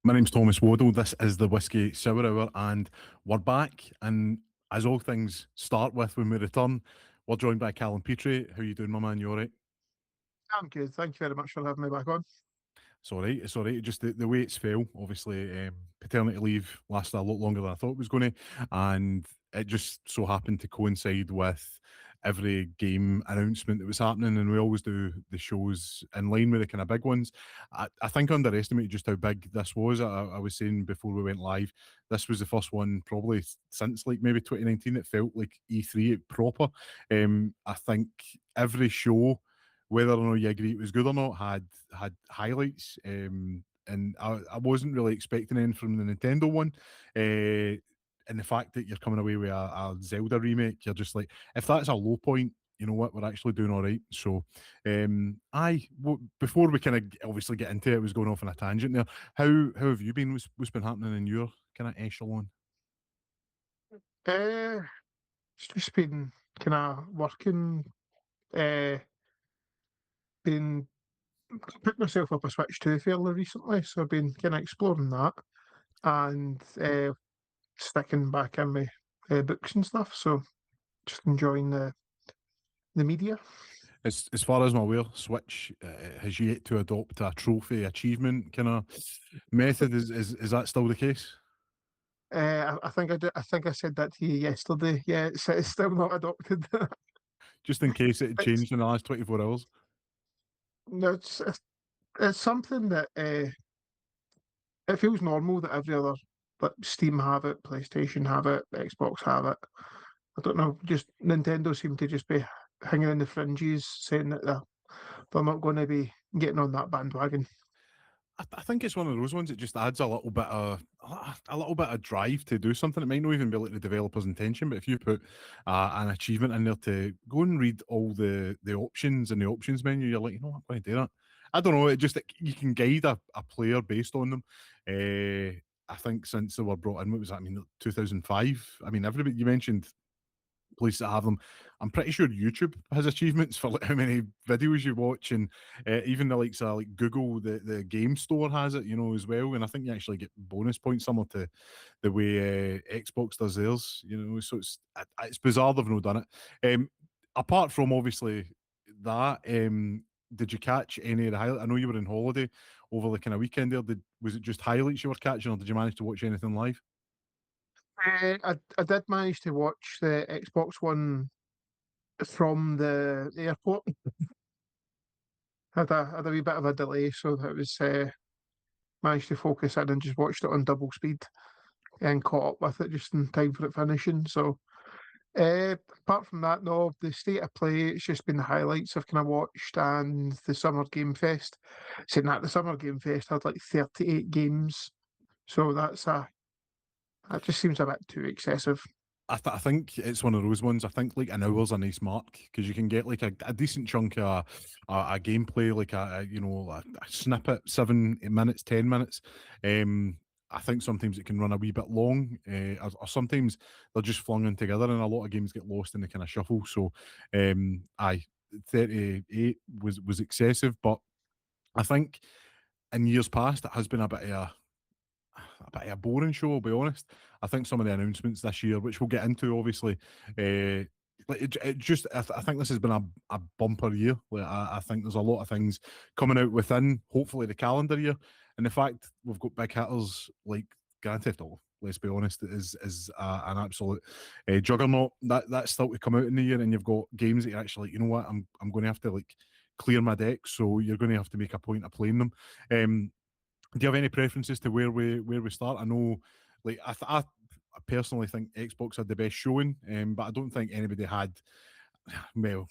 My name's Thomas Waddle. This is the Whisky Sour Hour, and we're back. And as all things start with when we return, we're joined by Calum Petrie. How you doing, my man? You all right? I'm good. Thank you very much for having me back on. It's all right. It's all right. Just the way it's fell. Obviously, paternity leave lasted a lot longer than I thought it was going to, and it just so happened to coincide with every game announcement that was happening. And we always do the shows in line with the kind of big ones. I think I underestimated just how big this was. I was saying before we went live, this was the first one probably since like maybe 2019. It felt like E3 proper. I think every show, whether or not you agree it was good or not, had highlights. And I wasn't really expecting anything from the Nintendo one. And the fact that you're coming away with a Zelda remake, you're just like, if that's a low point, you know what, we're actually doing all right. So, before we kind of obviously get into it, was going off on a tangent there. How have you been? What's been happening in your kind of echelon? Uh, it's just been kind of working, uh, been putting myself up a Switch 2 fairly recently, so I've been kind of exploring that and sticking back in my books and stuff. So just enjoying the media. As far as I'm aware, Switch has yet to adopt a trophy achievement kind of method. Is that still the case? I think I think I said that to you yesterday. Yeah, it's still not adopted. Just in case it had It's changed in the last 24 hours. no, it's something that it feels normal that every other, like Steam have it, PlayStation have it, Xbox have it. I don't know, just Nintendo seem to just be hanging in the fringes, saying that they're not going to be getting on that bandwagon. I think it's one of those ones that just adds a little bit of drive to do something. It might not even be like the developer's intention, but if you put an achievement in there to go and read all the options in the options menu, you're like, you know what, I'm going to do that. I don't know. You can guide a player based on them. I think since they were brought in, what was that? I mean, 2005. I mean, everybody you mentioned places that have them. I'm pretty sure YouTube has achievements for like how many videos you watch, and even the likes of like Google, the game store has it, you know, as well. And I think you actually get bonus points similar to the way Xbox does theirs, you know. So it's bizarre they've not done it. Apart from obviously that, did you catch any of the highlights? I know you were on holiday over the kind of weekend there. Was it just highlights you were catching, or did you manage to watch anything live? I did manage to watch the Xbox One from the airport. Had a wee bit of a delay, so that was managed to focus in and just watched it on double speed and caught up with it just in time for it finishing. So apart from that, no, the state of play, it's just been the highlights I've kind of watched and the Summer Game Fest. Saying that, the Summer Game Fest had like 38 games, so that just seems a bit too excessive. I think it's one of those ones. I think like an hour's a nice mark because you can get like a decent chunk of a gameplay, like a snippet, 7 minutes, 10 minutes. I think sometimes it can run a wee bit long, or sometimes they're just flung in together, and a lot of games get lost in the kind of shuffle. So, I 38 was excessive, but I think in years past it has been a boring show, I'll be honest. I think some of the announcements this year, which we'll get into, obviously, I think this has been a bumper year. Like, I think there's a lot of things coming out within, hopefully, the calendar year. And the fact we've got big hitters like Grand Theft Auto, let's be honest, is an absolute juggernaut. That's still to come out in the year, and you've got games that you're actually, you know what, I'm going to have to like clear my deck, so you're going to have to make a point of playing them. Do you have any preferences to where we start? I know, like I personally think Xbox had the best showing, but I don't think anybody had. Well,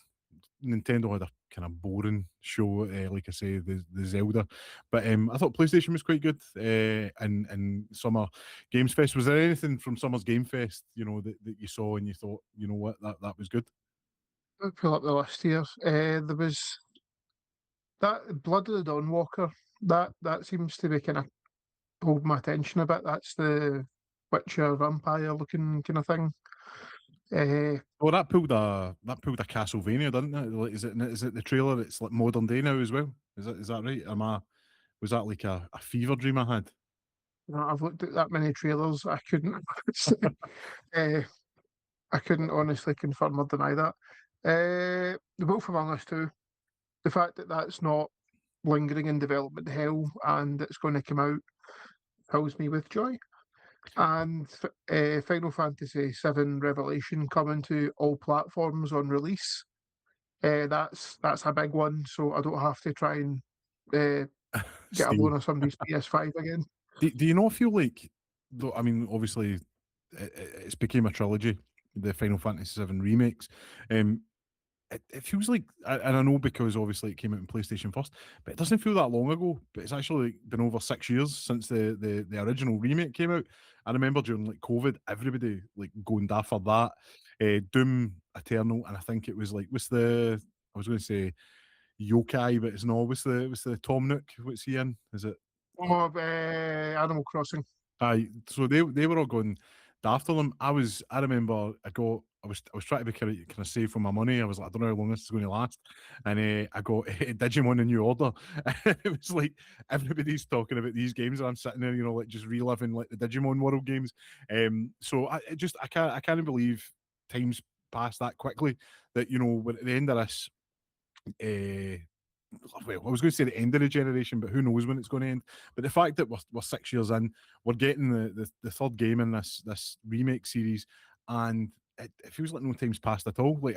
Nintendo had a kind of boring show, like I say, the Zelda. But I thought PlayStation was quite good. And Summer Games Fest. Was there anything from Summer's Game Fest, you know, that you saw and you thought, you know what, that was good? I'll pull up the list here. There was that Blood of the Dawnwalker. That seems to be kind of hold my attention a bit. That's the Witcher vampire looking kind of thing. Uh, Oh, that pulled a Castlevania, didn't it? Like, is it the trailer? It's like modern day now as well. Is that right? Was that like a fever dream I had? I've looked at that many trailers. I couldn't. uh, I couldn't honestly confirm or deny that. The Wolf Among Us 2, the fact that that's not lingering in development hell and it's going to come out fills me with joy. And Final Fantasy VII Revelation coming to all platforms on release. That's a big one, so I don't have to try and get a Steve, loan of somebody's PS5 again. do you not feel like, though? I mean, obviously, it's became a trilogy, the Final Fantasy VII remakes. Um, it feels like, and I know because obviously it came out on PlayStation first, but it doesn't feel that long ago. But it's actually been over 6 years since the original remake came out. I remember during like COVID, everybody like going daft for that. Doom Eternal, and I think it was like, I was going to say Yokai, but it's not. What's the Tom Nook? What's he in? Is it? Oh, Animal Crossing. Aye, so they were all going after them. I remember I was trying to be kind of save for my money. I was like, I don't know how long this is going to last, and I got Digimon: A New Order. It was like everybody's talking about these games, and I'm sitting there, like just reliving like the Digimon World games. So I can't believe time's passed that quickly. That we're at the end of this. Well, I was going to say the end of the generation, but who knows when it's going to end. But the fact that we're 6 years in, we're getting the third game in this remake series, and it feels like no time's passed at all. Like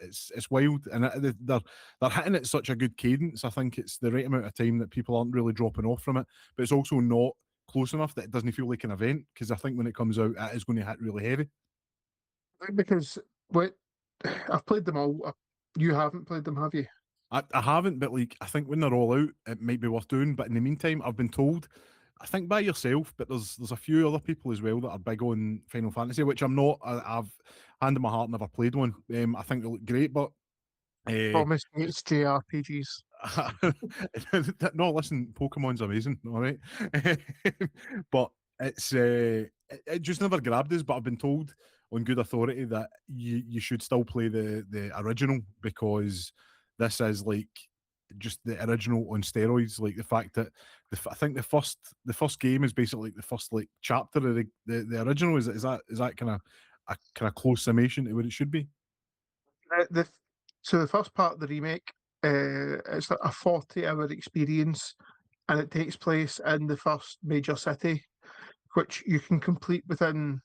it's wild, and they're hitting it such a good cadence. I think it's the right amount of time that people aren't really dropping off from it, but it's also not close enough that it doesn't feel like an event. Because I think when it comes out, it is going to hit really heavy. Because what I've played them all. You haven't played them, have you? I haven't, but like I think when they're all out, it might be worth doing. But in the meantime, I've been told, I think by yourself, but there's a few other people as well that are big on Final Fantasy, which I'm not. I've hand in my heart never played one. I think they look great, but uh, Promise me it's JRPGs. no, listen, Pokemon's amazing, all right, but it just never grabbed us. But I've been told on good authority that you should still play the original because this is like just the original on steroids. Like the fact that I think the first game is basically like the first like chapter of the original. Is that kind of a kind of close summation to what it should be? The so the first part of the remake, it's like a 40-hour experience, and it takes place in the first major city, which you can complete within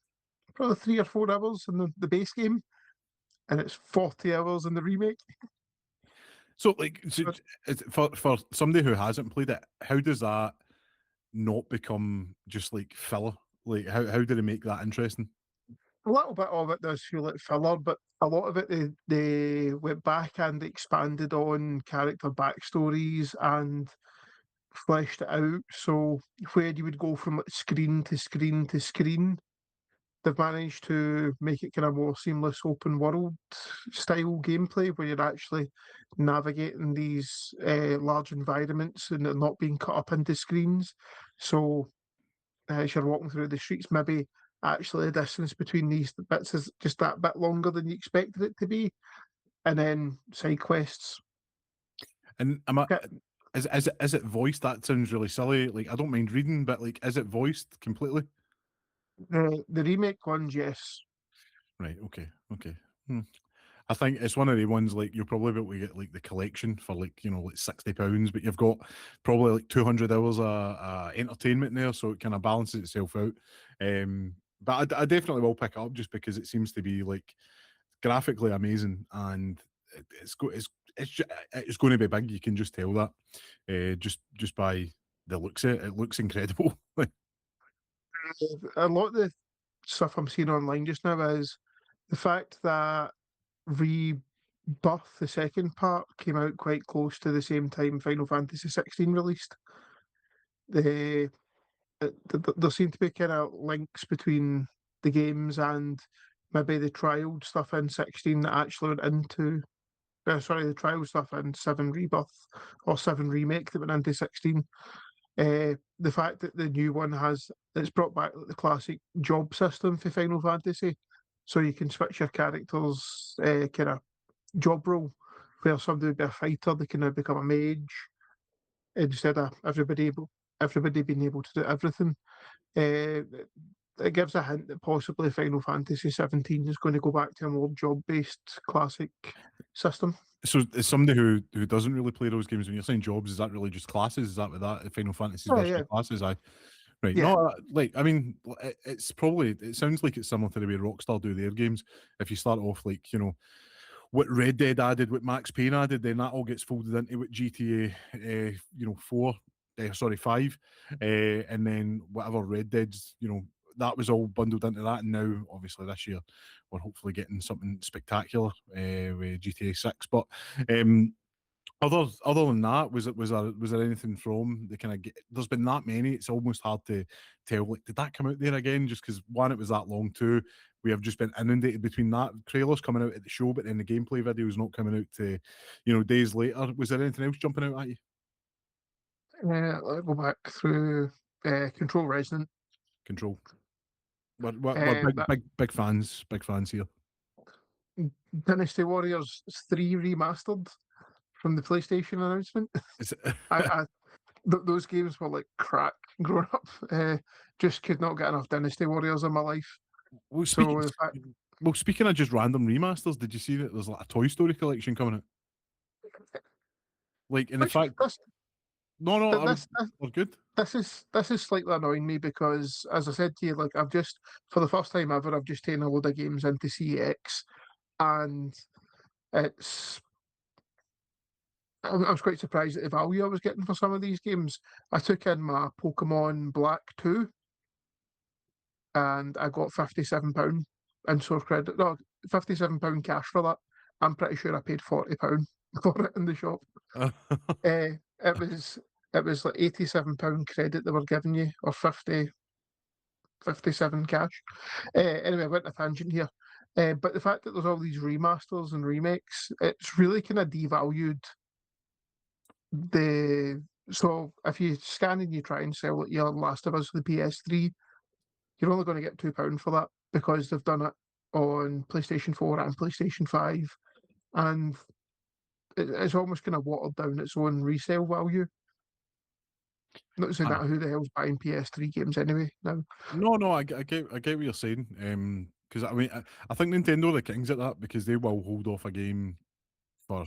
probably 3 or 4 hours in the base game, and it's 40 hours in the remake. So, like, But for somebody who hasn't played it, how does that not become just like filler? Like, how do they make that interesting? a little bit of it does feel like filler, but a lot of it they went back and expanded on character backstories and fleshed it out. So where you would go from like screen to screen to screen, they've managed to make it kind of more seamless open world style gameplay where you're actually navigating these large environments and they're not being cut up into screens. So as you're walking through the streets, maybe actually the distance between these bits is just that bit longer than you expected it to be. And then side quests. And is it voiced? That sounds really silly. Like, I don't mind reading, but like, is it voiced completely? The remake ones, yes. Right. Okay. Okay. Hmm. I think it's one of the ones like you'll probably be able to get like the collection for like like £60, but you've got probably like 200 hours of entertainment there, so it kind of balances itself out. But I definitely will pick it up just because it seems to be like graphically amazing and it's going to be big. You can just tell that just by the looks of it. It looks incredible. A lot of the stuff I'm seeing online just now is the fact that Rebirth, the second part, came out quite close to the same time Final Fantasy 16 released. The, there seem to be kind of links between the games and maybe the trial stuff in 16 that actually went into the trial stuff in 7 Rebirth or 7 Remake that went into 16. The fact that the new one it's brought back the classic job system for Final Fantasy, so you can switch your character's kind of job role, where somebody would be a fighter, they can now become a mage instead of everybody everybody being able to do everything. It gives a hint that possibly Final Fantasy 17 is going to go back to a more job-based classic system. So, as somebody who doesn't really play those games, when you're saying jobs, is that really just classes? Is that what that Final Fantasy's Oh version yeah, of classes? Right. yeah. No, like, I mean, it's probably, it sounds like it's similar to the way Rockstar do their games. If you start off like, what Red Dead added, what Max Payne added, then that all gets folded into what GTA, 4, 5, and then whatever Red Dead's, that was all bundled into that. And now, obviously, this year we're hopefully getting something spectacular with GTA 6. But other than that, was there anything from the kind of? There's been that many. It's almost hard to tell. Like, did that come out there again? Just because one, it was that long. Two, we have just been inundated between that trailers coming out at the show, but then the gameplay videos not coming out to, days later. Was there anything else jumping out at you? Let's go back through Control Resonant. Control. We're That big fans here. Dynasty Warriors 3 remastered from the PlayStation announcement. Is it, I those games were like crack growing up. Just could not get enough Dynasty Warriors in my life. well, So speaking the fact, well, speaking of just random remasters, did you see that there's like a Toy Story collection coming out? Like, in the which fact, no, no, this we're good. this is slightly annoying me because, as I said to you, like I've just for the first time ever, I've just taken a load of games into CX, and it's I was quite surprised at the value I was getting for some of these games. I took in my Pokemon Black 2 and I got £57 in source credit. No, £57 cash for that. I'm pretty sure I paid £40 for it in the shop. It was like £87 credit they were giving you, or 57 cash. Anyway, I went on a tangent here. But the fact that there's all these remasters and remakes, it's really kind of devalued the. So if you scan and you try and sell it, your Last of Us for the PS3, you're only going to get £2 for that because they've done it on PlayStation 4 and PlayStation 5, and it's almost kind of watered down its own resale value. Not saying Aye. that who the hell's buying PS3 games anyway now. No, I get what you're saying. Because I mean, I think Nintendo are the kings at that because they will hold off a game for,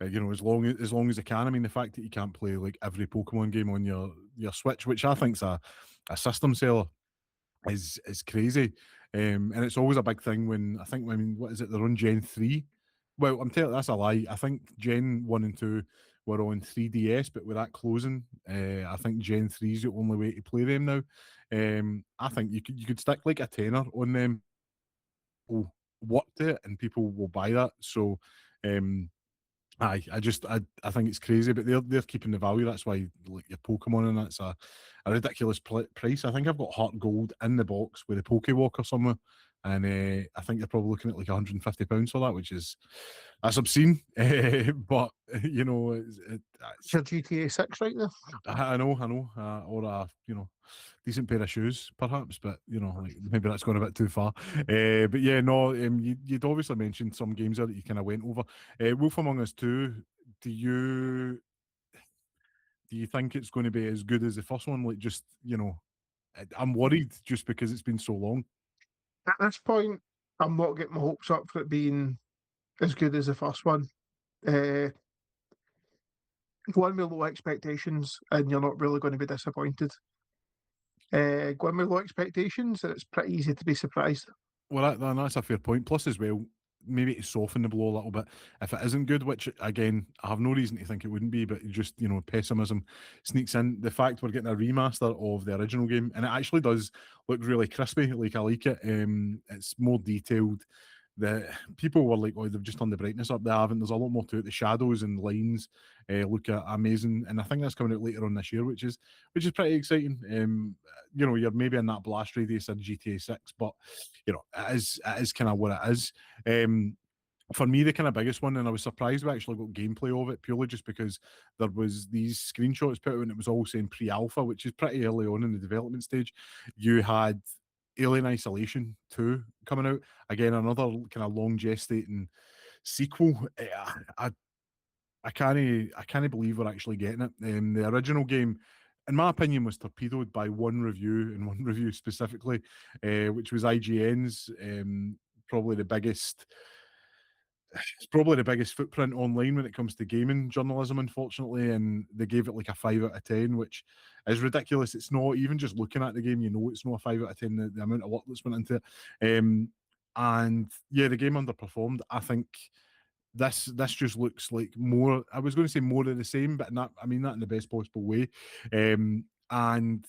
as long as they can. I mean, the fact that you can't play like every Pokemon game on your Switch, which I think's a system seller, is crazy. And it's always a big thing when what is it? They're on Gen 3. Well, I'm telling that's a lie. I think Gen 1 and 2 were on 3DS, but with that closing, I think Gen 3 is the only way to play them now. I think you could stick like a tenner on them, will work it, and people will buy that. So um I think it's crazy, but they're keeping the value. That's why, like, your Pokemon, and that's a ridiculous price. I think I've got Heart Gold in the box with a Pokewalker somewhere, and I think you're probably looking at like £150 for that, which is that's obscene. But It's your GTA 6 right there. I know, or a decent pair of shoes, perhaps, but like maybe that's going a bit too far. But yeah, no, you'd obviously mentioned some games there that you kind of went over. Wolf Among Us 2. Do you do you think it's going to be as good as the first one? Like, just I'm worried just because it's been so long. At this point, I'm not getting my hopes up for it being as good as the first one. Uh, Go in with low expectations, and you're not really going to be disappointed. Go in with low expectations, and it's pretty easy to be surprised. Well, that's a fair point. Plus, as well, maybe to soften the blow a little bit, if it isn't good, which again, I have no reason to think it wouldn't be, but just pessimism sneaks in. The fact we're getting a remaster of the original game, and it actually does look really crispy. Like, I like it. It's more detailed. The people were like, "Oh, they've just turned the brightness up." They haven't. There's a lot more to it. The shadows and lines look amazing, and I think that's coming out later on this year, which is pretty exciting. You're maybe in that blast radius of GTA 6, but it is kind of what it is. For me, the kind of biggest one, and I was surprised we actually got gameplay of it purely just because there was these screenshots put out and it was all saying pre-alpha, which is pretty early on in the development stage. You had Alien Isolation 2 coming out. Again, another kind of long gestating sequel. I can't believe we're actually getting it. The original game in my opinion, was torpedoed by one review, and one review specifically, which was IGN's. Probably the biggest. It's probably the biggest footprint online when it comes to gaming journalism, unfortunately, and they gave it like a 5 out of 10, which is ridiculous. It's not, even just looking at the game, you know, it's not a 5 out of 10. The amount of work that's went into it, and yeah, the game underperformed. I think this just looks like more. I was going to say more of the same, but not. I mean that in the best possible way. And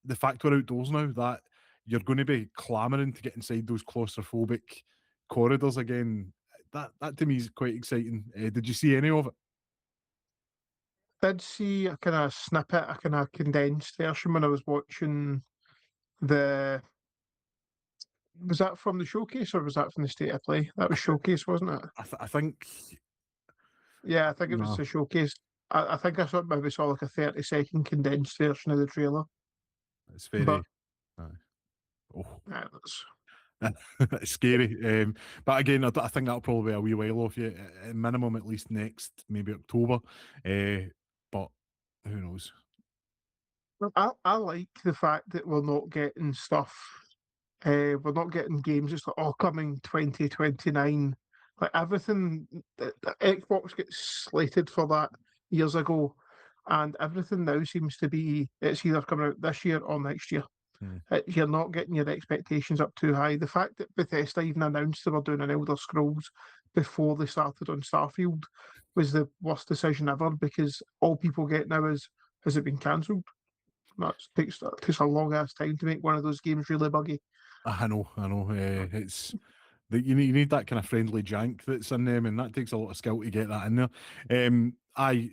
the fact we're outdoors now, that you're going to be clamoring to get inside those claustrophobic corridors again. That to me is quite exciting. Did you see any of it? Did see a kind of snippet, a kind of condensed version when I was watching the. Was that from the showcase or was that from the state of play? That was showcase, wasn't it? I think Yeah, I think it was no, the showcase. I think I maybe saw like a 30-second condensed version of the trailer. it's But very. Oh, that's it's scary. But again, I think that'll probably be a wee while off you, at minimum, at least next maybe October. But who knows? I like the fact that we're not getting stuff. We're not getting games. It's like, oh, coming 2029. Like everything, the Xbox gets slated for that years ago, and everything now seems to be it's either coming out this year or next year. Hmm. You're not getting your expectations up too high. The fact that Bethesda even announced they were doing an Elder Scrolls before they started on Starfield was the worst decision ever because all people get now is, has it been cancelled? That takes a long ass time to make one of those games really buggy. I know, I know. It's that you need that kind of friendly jank that's in them, and that takes a lot of skill to get that in there. I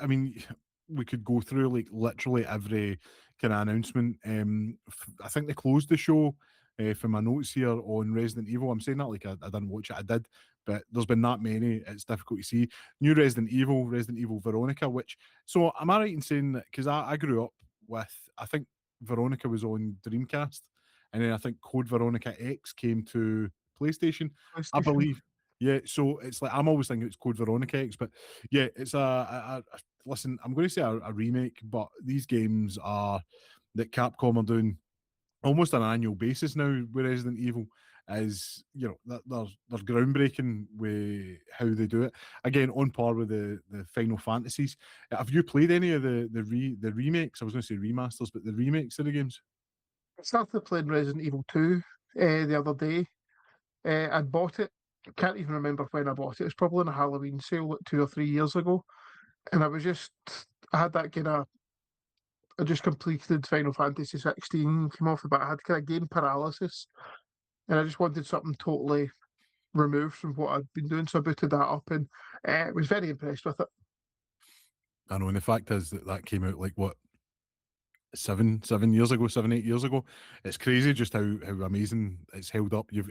mean, we could go through like literally every kind of announcement. I think they closed the show. For my notes here on Resident Evil, I'm saying that like I didn't watch it, I did, but there's been that many, it's difficult to see. New Resident Evil Veronica, which, so am I right in saying that, because I grew up with, I think Veronica was on Dreamcast, and then I think Code Veronica X came to PlayStation, I PlayStation. believe. Yeah, so it's like I'm always thinking it's Code Veronica X, but yeah, it's listen. I'm going to say a remake, but these games are that Capcom are doing almost on an annual basis now with Resident Evil. Is, you know, they're groundbreaking with how they do it. Again, on par with the Final Fantasies. Have you played any of the remakes? I was going to say remasters, but the remakes of the games. I started playing Resident Evil 2 the other day. I bought it. I can't even remember when I bought it. It's probably in a Halloween sale like 2 or 3 years ago. And I had that kind of, I just completed Final Fantasy 16, came off the bat. I had kind of game paralysis. And I just wanted something totally removed from what I'd been doing. So I booted that up and was very impressed with it. I know, and the fact is that came out like what, 7 years ago, 7 8 years ago. It's crazy just how amazing it's held up. You've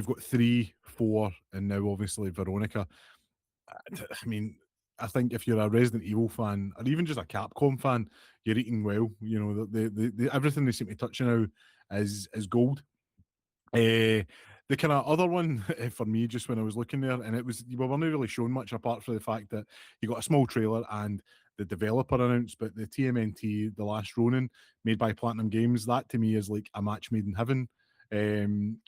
got 3, 4, and now obviously Veronica. I mean, I think if you're a Resident Evil fan or even just a Capcom fan, you're eating well. You know, everything they seem to touch now is gold. The kind of other one for me, just when I was looking there, and it was, we weren't really shown much apart from the fact that you got a small trailer and the developer announced, but the TMNT, The Last Ronin, made by Platinum Games, that to me is like a match made in heaven. I'm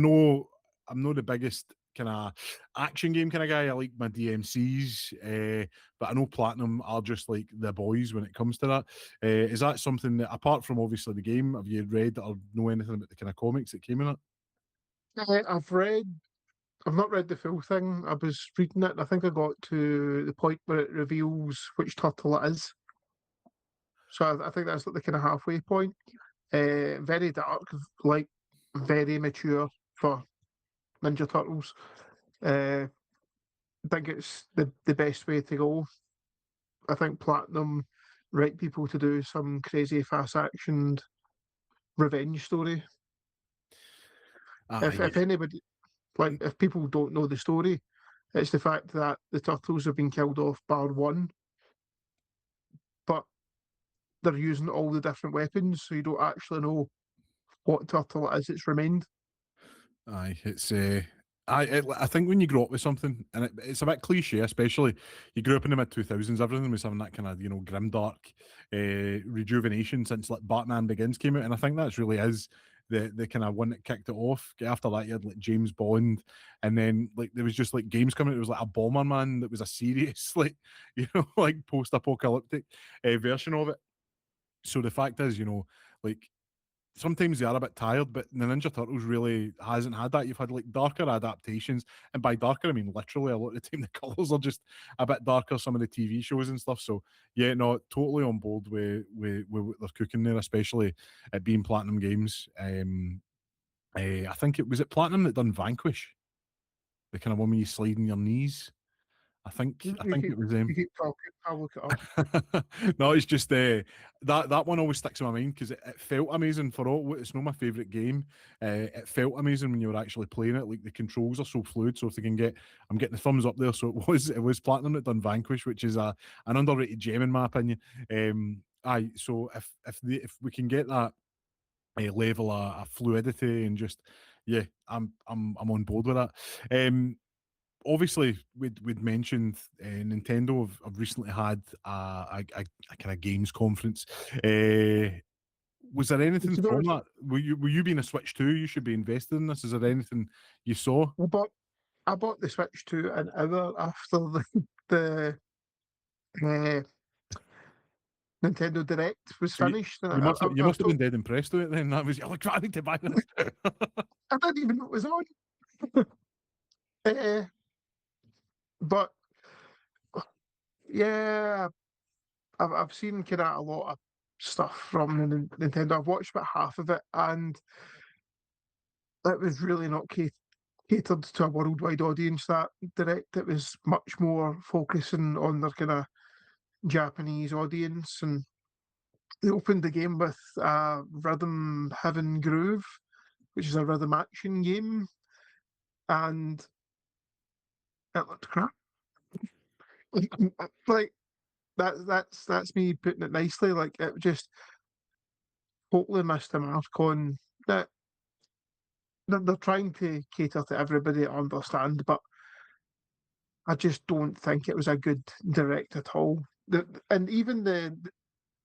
no the biggest kind of action game kind of guy. I like my DMCs, but I know Platinum are just like the boys when it comes to that. Is that something that, apart from obviously the game, have you read or know anything about the kind of comics that came in it? I've not read the full thing. I was reading it and I think I got to the point where it reveals which turtle it is. So I think that's like the kind of halfway point. Very dark, like very mature for Ninja Turtles. I think it's the best way to go. I think Platinum right people to do some crazy fast actioned revenge story. Ah, If yeah. anybody like if people don't know the story, it's the fact that the turtles have been killed off bar one, but they're using all the different weapons, so you don't actually know what turtle it is that's remained. Aye, it's I think when you grow up with something, and it's a bit cliche, especially you grew up in the mid 2000s, everything was having that kind of grimdark rejuvenation since like Batman Begins came out, and I think that's really is the kind of one that kicked it off. After that, you had like James Bond, and then like there was just like games coming. It was like a Bomberman that was a serious like like post-apocalyptic version of it. So the fact is, like sometimes they are a bit tired, but the Ninja Turtles really hasn't had that. You've had like darker adaptations, and by darker I mean literally a lot of the time the colours are just a bit darker. Some of the TV shows and stuff. So yeah, no, totally on board with what they're cooking there, especially it being Platinum Games. I think it was Platinum that done Vanquish, the kind of one where you slide on your knees. I think it was You them. keep talking, I'll look it up. No, it's just that one always sticks in my mind because it felt amazing for all. It's not my favorite game. It felt amazing when you were actually playing it. Like the controls are so fluid. So if they can I'm getting the thumbs up there. So it was Platinum that done Vanquish, which is an underrated gem in my opinion. Aye, so if we can get that level of fluidity and just yeah, I'm on board with that. Obviously, we'd mentioned Nintendo have recently had a kind of games conference. Was there anything To be from honest, that? Were you being a Switch 2? You should be invested in this. Is there anything you saw? I bought the Switch 2 an hour after the uh, Nintendo Direct was So finished. you I, must I, have you I was must have been told dead impressed with it then. That was you're like, I need to buy this. I didn't even know it was on. Uh, but yeah, I've seen kind of a lot of stuff from the Nintendo. I've watched about half of it, and it was really not catered to a worldwide audience. That Direct, it was much more focusing on their kind of Japanese audience, and they opened the game with Rhythm Heaven Groove, which is a rhythm action game, and it looked crap. Like that's me putting it nicely. Like it just totally missed the mark on that. They're trying to cater to everybody, I understand, but I just don't think it was a good direct at all. And even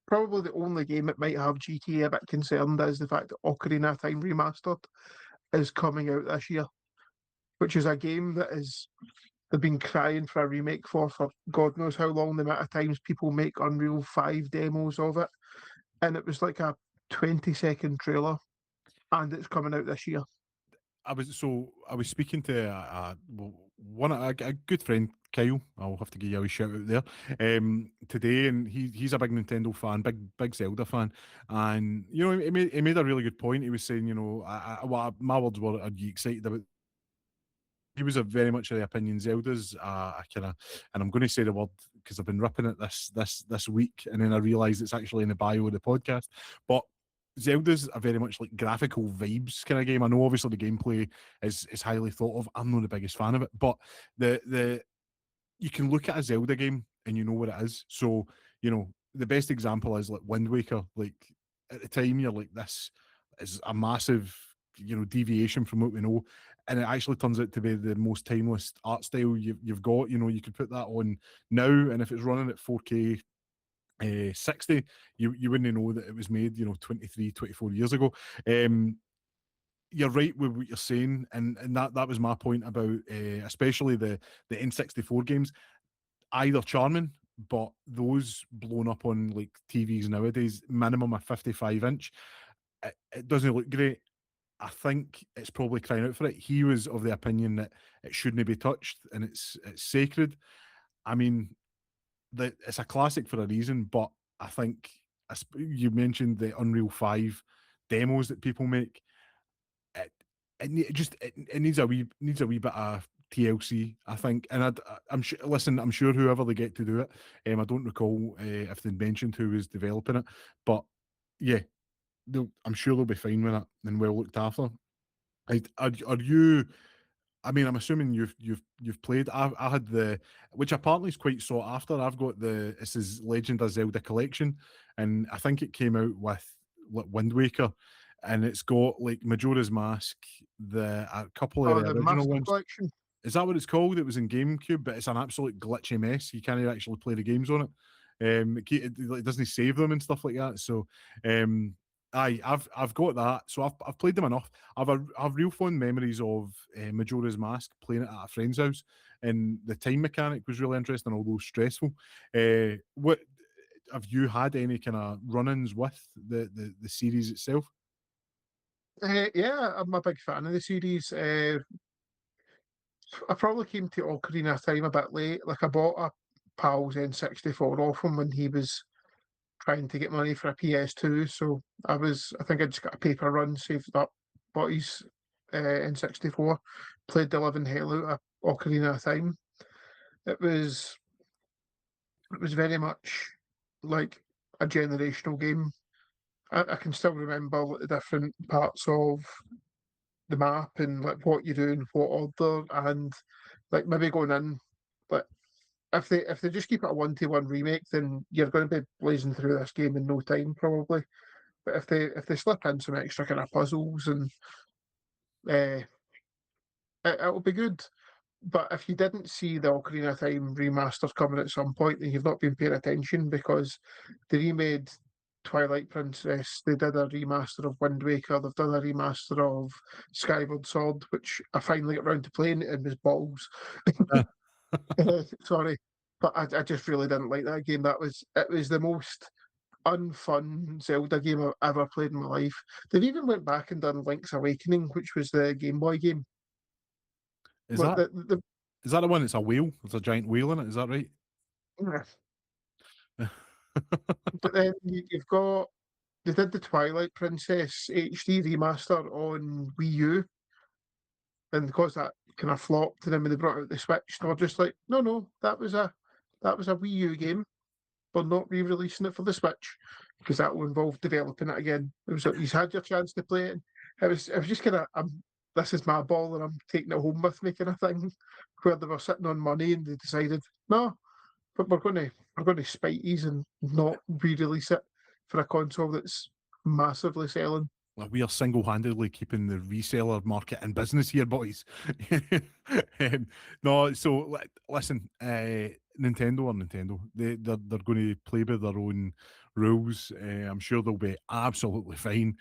probably the only game it might have GTA a bit concerned is the fact that Ocarina of Time Remastered is coming out this year, which is a game that is they've been crying for a remake for God knows how long. The amount of times people make Unreal 5 demos of it, and it was like a 20-second trailer, and it's coming out this year. I was speaking to a good friend, Kyle. I'll have to give you a wee shout out there today, and he's a big Nintendo fan, big Zelda fan, and he made a really good point. He was saying, well, my words were, "Are you excited about?" He was a very much of the opinion Zelda's a kind of, and I'm going to say the word because I've been ripping it this week, and then I realised it's actually in the bio of the podcast. But Zelda's a very much like graphical vibes kind of game. I know obviously the gameplay is highly thought of. I'm not the biggest fan of it, but the you can look at a Zelda game and you know what it is. So the best example is like Wind Waker. Like at the time, you're like, this is a massive deviation from what we know, and it actually turns out to be the most timeless art style you've got. You could put that on now, and if it's running at 4K 60, you wouldn't know that it was made 23, 24 years ago. You're right with what you're saying, and that was my point about especially the N64 games. Either charming, but those blown up on like TVs nowadays, minimum a 55-inch, it doesn't look great. I think it's probably crying out for it. He was of the opinion that it shouldn't be touched and it's sacred. I mean, it's a classic for a reason, but I think you mentioned the Unreal 5 demos that people make. It needs a wee bit of TLC, I think. And I'm sure. Listen, I'm sure whoever they get to do it. I don't recall if they mentioned who was developing it, but yeah, I'm sure they'll be fine with it and well looked after. Are you? I mean, I'm assuming you've played. I had which apparently is quite sought after. I've got this is Legend of Zelda collection, and I think it came out with like Wind Waker. and it's got like Majora's Mask, a couple of Oh, the the original Master ones. Collection. Is that what it's called? It was in GameCube, but it's an absolute glitchy mess. You can't actually play the games on it. It doesn't save them and stuff like that. So, I've got that. So I've played them enough. I've real fond memories of Majora's Mask playing it at a friend's house, and the time mechanic was really interesting, although stressful. What have you had any kind of run-ins with the series itself? Yeah, I'm a big fan of the series. I probably came to Ocarina of Time a bit late. Like I bought a pal's N64 off him when he was trying to get money for a PS2. So I think I just got a paper run, saved up, bought his N64, played the living hell out of Ocarina of Time. It was it was very much like a generational game. I can still remember like, the different parts of the map and like what you do in what order, and like maybe going in, but if they just keep it a 1-to-1 remake, then you're going to be blazing through this game in no time probably. But if they slip in some extra kind of puzzles and uh, it'll be good. But if you didn't see the Ocarina of Time remaster coming at some point, then you've not been paying attention because they remade Twilight Princess. They did a remaster of Wind Waker. They've done a remaster of Skyward Sword, which I finally got round to playing. It was balls. Sorry, but I just really didn't like that game. It was the most unfun Zelda game I've ever played in my life. They've even went back and done Link's Awakening, which was the Game Boy game. Is But that is that the one that's a whale? There's a giant whale in it. Is that right? but then you've got they did the Twilight Princess HD remaster on Wii U, and because that kind of flopped, and then when they brought out the Switch, they were just like, no, that was a Wii U game. We're not re-releasing it for the Switch because that will involve developing it again. It was like, you had your chance to play it. It was just kind of this is my ball and I'm taking it home with me kind of thing, where they were sitting on money and they decided no, but we're going to spite these and not re-release it for a console that's massively selling. Like, we are single-handedly keeping the reseller market in business here, boys. No, so listen, Nintendo or Nintendo, they're going to play by their own rules. I'm sure they'll be absolutely fine.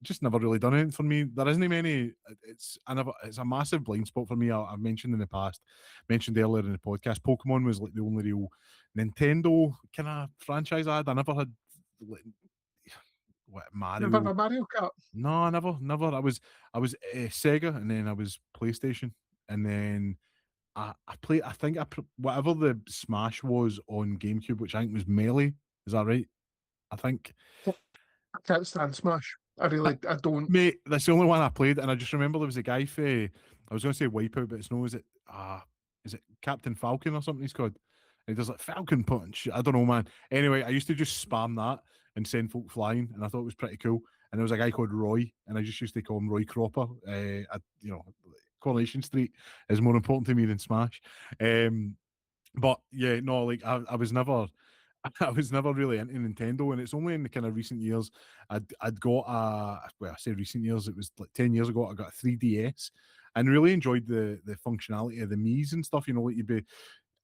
Just never really done anything for me. There isn't many. It's a massive blind spot for me. I've mentioned in the past, mentioned earlier in the podcast. Pokemon was like the only real Nintendo kind of franchise I had. I never had like, what Never Mario. a Mario Kart. No, never. I was Sega, and then I was PlayStation, and then I played. I think whatever the Smash was on GameCube, which I think was Melee. Is that right? I think. I can't stand Smash. I don't. Mate, that's the only one I played, and I just remember there was a guy for. I was going to say Wipeout, but it's no. Is it Captain Falcon or something? He's called. And he does like Falcon Punch. I don't know, man. Anyway, I used to just spam that and send folk flying, and I thought it was pretty cool. And there was a guy called Roy, and I just used to call him Roy Cropper. Coronation Street is more important to me than Smash. But yeah, no, like I was never. I was never really into Nintendo, and it's only in the kind of recent years I'd got I say recent years, it was like 10 years ago, I got a 3DS and really enjoyed the functionality of the Mii's and stuff. Like you'd be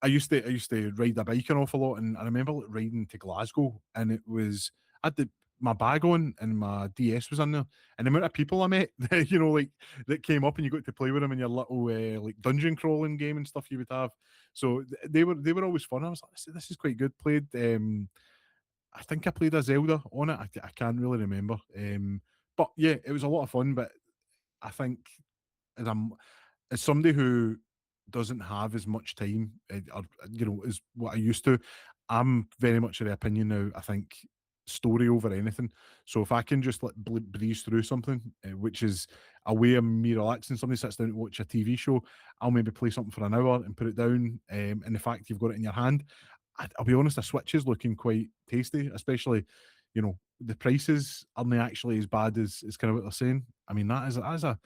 I used to ride a bike an awful lot, and I remember like riding to Glasgow, and it was I had my bag on and my DS was in there, and the amount of people I met, like that came up and you got to play with them in your little like dungeon crawling game and stuff you would have. So they were always fun. I was like, this is quite good. Played I think I played a Zelda on it. I can't really remember. But yeah, it was a lot of fun. But I think as I'm as somebody who doesn't have as much time, or as what I used to, I'm very much of the opinion now. I think story over anything. So if I can just like breeze through something, which is a way of me relaxing, somebody sits down to watch a TV show, I'll maybe play something for an hour and put it down. And the fact you've got it in your hand, I'll be honest, the Switch is looking quite tasty, especially the prices aren't actually as bad as kind of what they're saying. I mean, that's a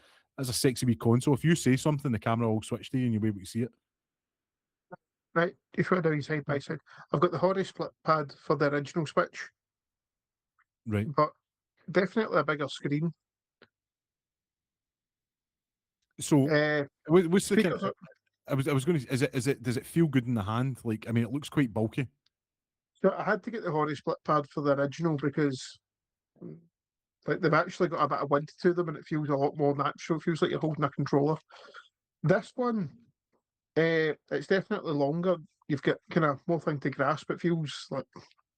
sexy wee console. If you say something, the camera will switch to you and you'll be able to see it. Right, if you're down side by side, I've got the Hori split pad for the original Switch, Right. but definitely a bigger screen. So, what's the kind Speakers, of? I was going to. Is it? Does it feel good in the hand? Like, I mean, it looks quite bulky. so I had to get the Hori split pad for the original because like they've actually got a bit of wind to them and it feels a lot more natural. It feels like you're holding a controller. This one, it's definitely longer. You've got kind of more thing to grasp. It feels like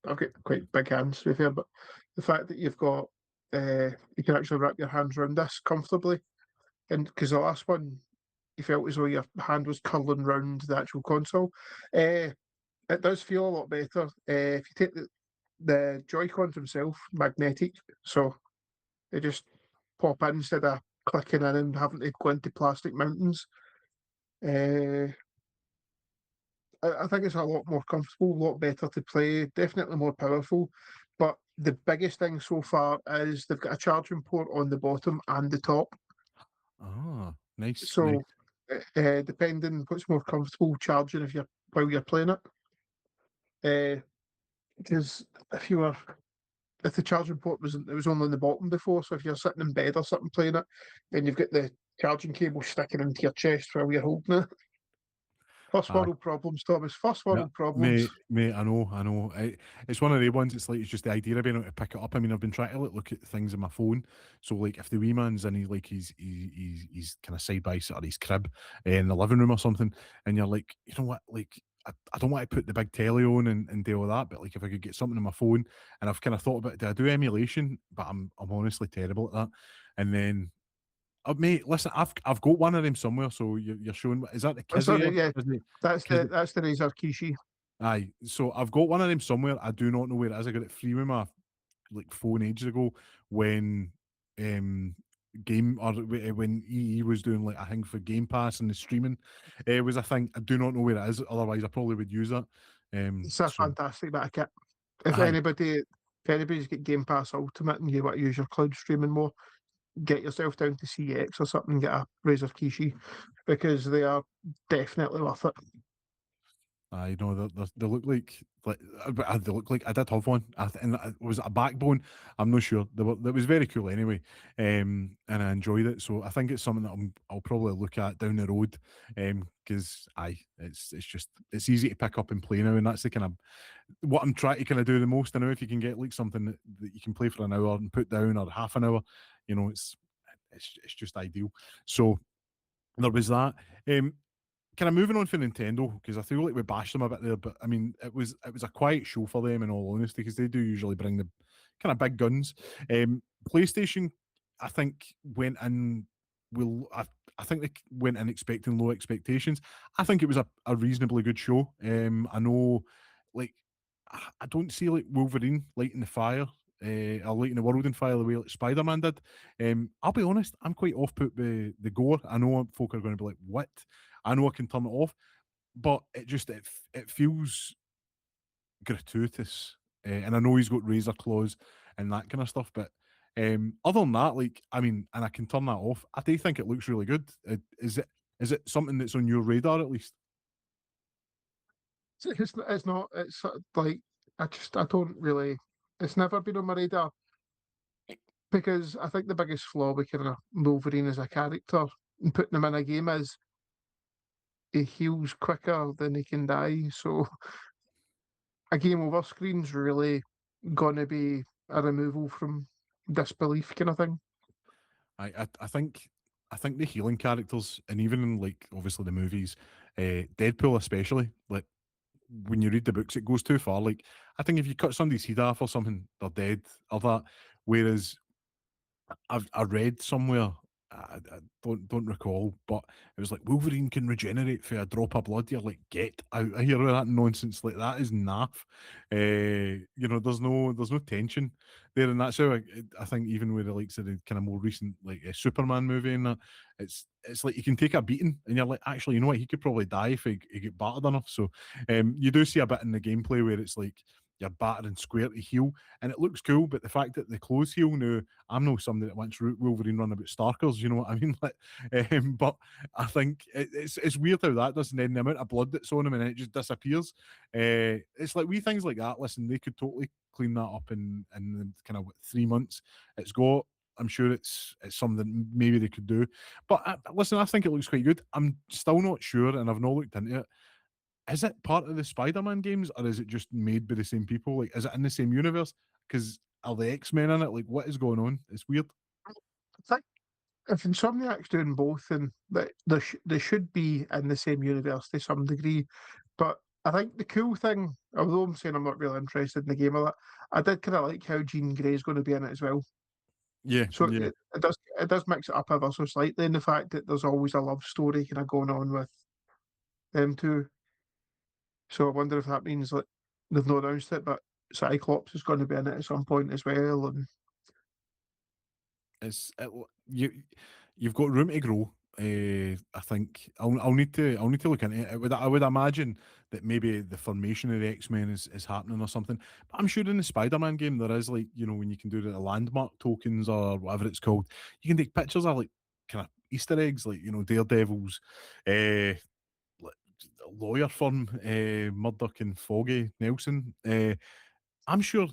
I've got quite big hands to be fair, but the fact that you've got you can actually wrap your hands around this comfortably, and because the last one you felt as though your hand was curling round the actual console. It does feel a lot better. If you take the Joy Cons themselves, magnetic, so they just pop in instead of clicking in and having to go into plastic mountains. Uh, I think it's a lot more comfortable, a lot better to play, definitely more powerful. But the biggest thing so far is they've got a charging port on the bottom and the top. Ah, nice, So nice. depending what's more comfortable charging if you're while you're playing it. Because if the charging port was only on the bottom before, so if you're sitting in bed or something playing it, then you've got the charging cable sticking into your chest while you're holding it. First Aye. world problems, Thomas. First Yeah, world problems. mate, I know. It's one of the ones. It's like it's just the idea of being able to pick it up. I mean, I've been trying to look at things on my phone. So, like, if the wee man's in, he's kind of side by side or his crib in the living room or something, and you're like, you know what, like. I don't want to put the big telly on and do all that, but like if I could get something on my phone, and I've kind of thought about, do I do emulation? But I'm honestly terrible at that. And then, oh, mate, listen, I've got one of them somewhere. So you're showing, is that the That's Kizzy? yeah. Isn't it? That's the Razer Kishi. Aye, so I've got one of them somewhere. I do not know where it is. I got it free with my like phone ages ago when um game or when EE was doing like a thing for Game Pass and the streaming was a thing. I do not know where it is. Otherwise, I probably would use that. It's a So fantastic bit of kit. If aye, anybody, if anybody's got Game Pass Ultimate and you want to use your cloud streaming more, get yourself down to CX or something and get a Razer Kishi because they are definitely worth it. I know they look like they look like I did have one. And was it a backbone? I'm not sure. That was very cool anyway, and I enjoyed it. So I think it's something that I'll probably look at down the road, because it's just it's easy to pick up and play now, and that's the kind of what I'm trying to kind of do the most. I know if you can get like something that you can play for an hour and put down or half an hour, it's just ideal. So there was that. Kind of moving on for Nintendo because I feel like we bashed them a bit there, but I mean it was a quiet show for them in all honesty because they do usually bring the kind of big guns. PlayStation, I think went in. Will I think they went in expecting low expectations. I think it was a reasonably good show. I know, like I don't see like Wolverine lighting the fire. Or lighting the world on fire the way like Spider Man did. I'll be honest, I'm quite off put by the gore. I know folk are going to be like, "What?" I know I can turn it off, but it feels gratuitous. And I know he's got razor claws and that kind of stuff, but other than that, like I mean, and I can turn that off. I do think it looks really good. Is it something that's on your radar at least? It's not. It's like I don't really. It's never been on my radar because I think the biggest flaw with kind of Wolverine as a character and putting him in a game is he heals quicker than he can die. So a game over screen's really gonna be a removal from disbelief kind of thing. I think the healing characters and even in like obviously the movies, Deadpool especially, like when you read the books, it goes too far. Like I think if you cut somebody's head off or something, they're dead or that. Whereas I read somewhere, I don't recall, but it was like Wolverine can regenerate for a drop of blood. You're like, get out of here with that nonsense. Like that is naff. There's no tension there, and that's how I think even with the likes of the kind of more recent like Superman movie and that, it's like you can take a beating, and you're like, actually, you know what? He could probably die if he get battered enough. So, you do see a bit in the gameplay where it's like you're battered square to heel, and it looks cool. But the fact that the clothes heel now, I'm not somebody that wants Wolverine run about Starkers, you know what I mean? Like, but I think it's weird how that doesn't end the amount of blood that's on him and then it just disappears. It's like wee things like that. Listen, they could totally clean that up in kind of 3 months. It's got. I'm sure it's something maybe they could do. But listen, I think it looks quite good. I'm still not sure, and I've not looked into it. Is it part of the Spider-Man games, or is it just made by the same people? Like, is it in the same universe? Because are the X-Men in it? Like, what is going on? It's weird. I think if Insomniac's doing both, then they should be in the same universe to some degree. But I think the cool thing, although I'm saying I'm not really interested in the game of that, I did kind of like how Jean Grey's going to be in it as well. Yeah, So yeah. it does mix it up ever so slightly in the fact that there's always a love story kind of going on with them two. So I wonder if that means like they've not announced it, but Cyclops is going to be in it at some point as well. And You've got room to grow. I think I'll need to look into it. I would imagine that maybe the formation of the X-Men is happening or something. But I'm sure in the Spider-Man game there is, like, when you can do the landmark tokens or whatever it's called, you can take pictures of like kind of Easter eggs, like Daredevil's like, lawyer firm, Murdoch and Foggy Nelson. I'm sure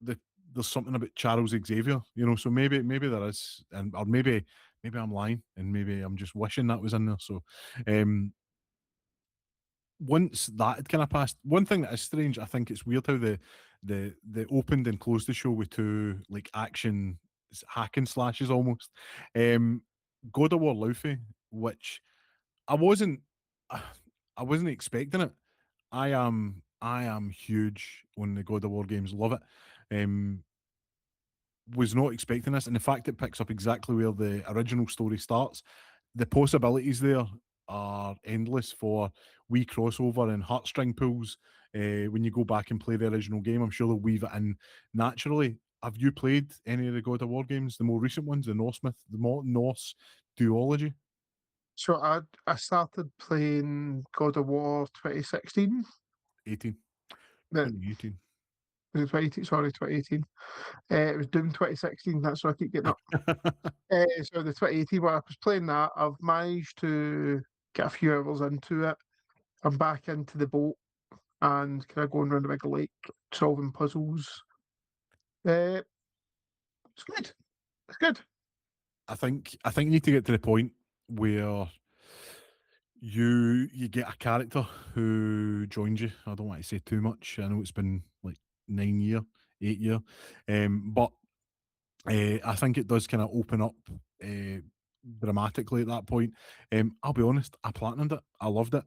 that there's something about Charles Xavier, so maybe there is, or maybe I'm lying, and maybe I'm just wishing that was in there. So, um, once that had kind of passed, one thing that is strange, I think it's weird how the opened and closed the show with two like action hack and slashes almost. Um, God of War Luffy, which I wasn't, I wasn't expecting it. I am huge on the God of War games. Love it. Was not expecting this, and the fact it picks up exactly where the original story starts, the possibilities there are endless for wee crossover and heartstring pulls. When you go back and play the original game, I'm sure they'll weave it in naturally. Have you played any of the God of War games, the more recent ones, the Norse duology? so I started playing God of War 2016. 18, That 2018. was it 2018? Sorry, 2018. It was Doom 2016. That's what I keep getting up. So the 2018 one, I was playing that. I've managed to get a few hours into it. I'm back into the boat and kind of going around the big lake, solving puzzles. Uh, it's good. It's good. I think you need to get to the point where you get a character who joins you. I don't want to say too much. I know it's been like 9 year, 8 year, but I think it does kind of open up dramatically at that point. I'll be honest, I platinumed it. I loved it.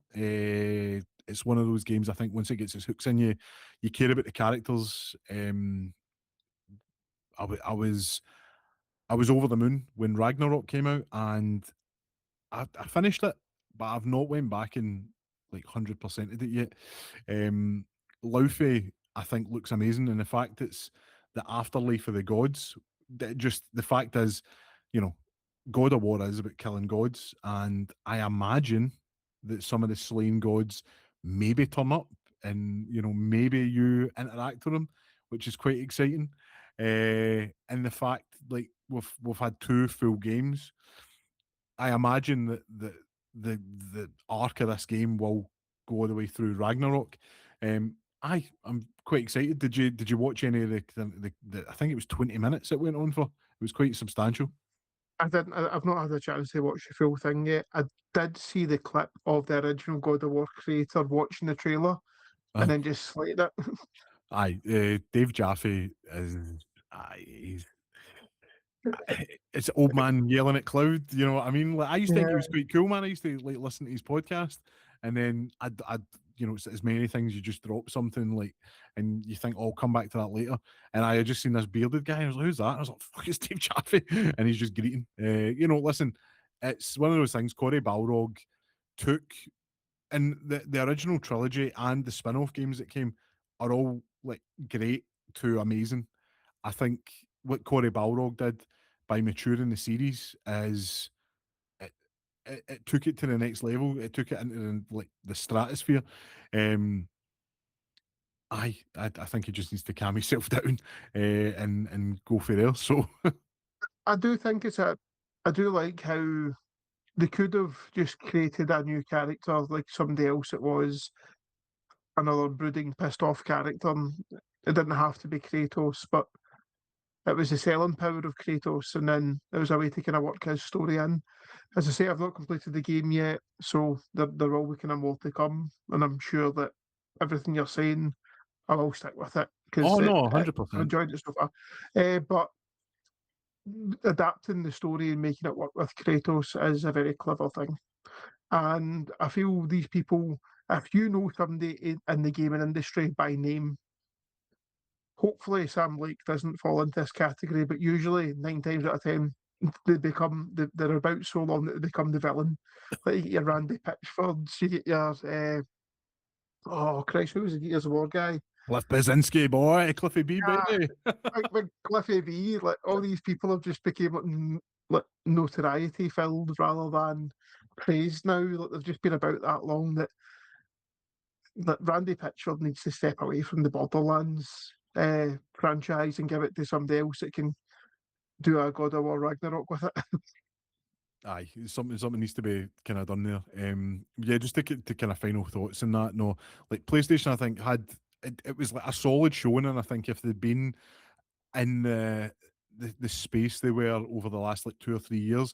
It's one of those games. I think once it gets its hooks in you, you care about the characters. I was over the moon when Ragnarok came out, and I finished it, but I've not went back and like 100% of it yet. Laufey, I think, looks amazing, and the fact it's the afterlife of the gods. Just the fact is, you know, God of War is about killing gods, and I imagine that some of the slain gods maybe turn up, and maybe you interact with them, which is quite exciting. And the fact, like, we've had two full games. I imagine that the arc of this game will go all the way through Ragnarok. I'm quite excited. Did you watch any of the I think it was 20 minutes it went on for. It was quite substantial. I didn't. I've not had a chance to watch the full thing yet. I did see the clip of the original God of War creator watching the trailer Uh, and then just slated it. Dave Jaffe is he's it's old man yelling at cloud. You know what I mean? Like, I used to think he Yeah, was quite cool, man. I used to like listen to his podcast, and then I'd it's as many things, you just drop something like, and you think, "Oh, I'll come back to that later." And I had just seen this bearded guy. And I was like, "Who's that?" And I was like, "Fuck, it's Dave Chaffee," and he's just greeting. Listen, it's one of those things. Corey Balrog took, and the original trilogy and the spin-off games that came are all like great to amazing. I think what Corey Balrog did by maturing the series is it, it took it to the next level. It took it into like the stratosphere. Um, I think he just needs to calm himself down and go for there. So I do think I do like how they could have just created a new character, like somebody else. It was another brooding, pissed off character. And it didn't have to be Kratos, but it was the selling power of Kratos, and then there was a way to kind of work his story in. As I say, I've not completed the game yet, so there will be kind of more to come, and I'm sure that everything you're saying, I will stick with it because oh no, I've 100%. enjoyed it so far. But adapting the story and making it work with Kratos is a very clever thing. And I feel these people, if you know somebody in the gaming industry by name, hopefully Sam Lake doesn't fall into this category, but usually 9 times out of 10, they're about so long that they become the villain. Like you get your Randy Pitchfords, you get your oh Christ, who was the Gears of War guy? Cliff Basinski, boy, Cliffy B, Ah, baby. like Cliffy B. Like all these people have just became like notoriety filled rather than praised now. Like they've just been about that long that Randy Pitchford needs to step away from the Borderlands franchise and give it to somebody else that can do a God of War Ragnarok with it. Aye, something needs to be kind of done there. Yeah, just to kind of final thoughts on that. No, like PlayStation, I think had it was like a solid showing, and I think if they'd been in the space they were over the last like 2 or 3 years,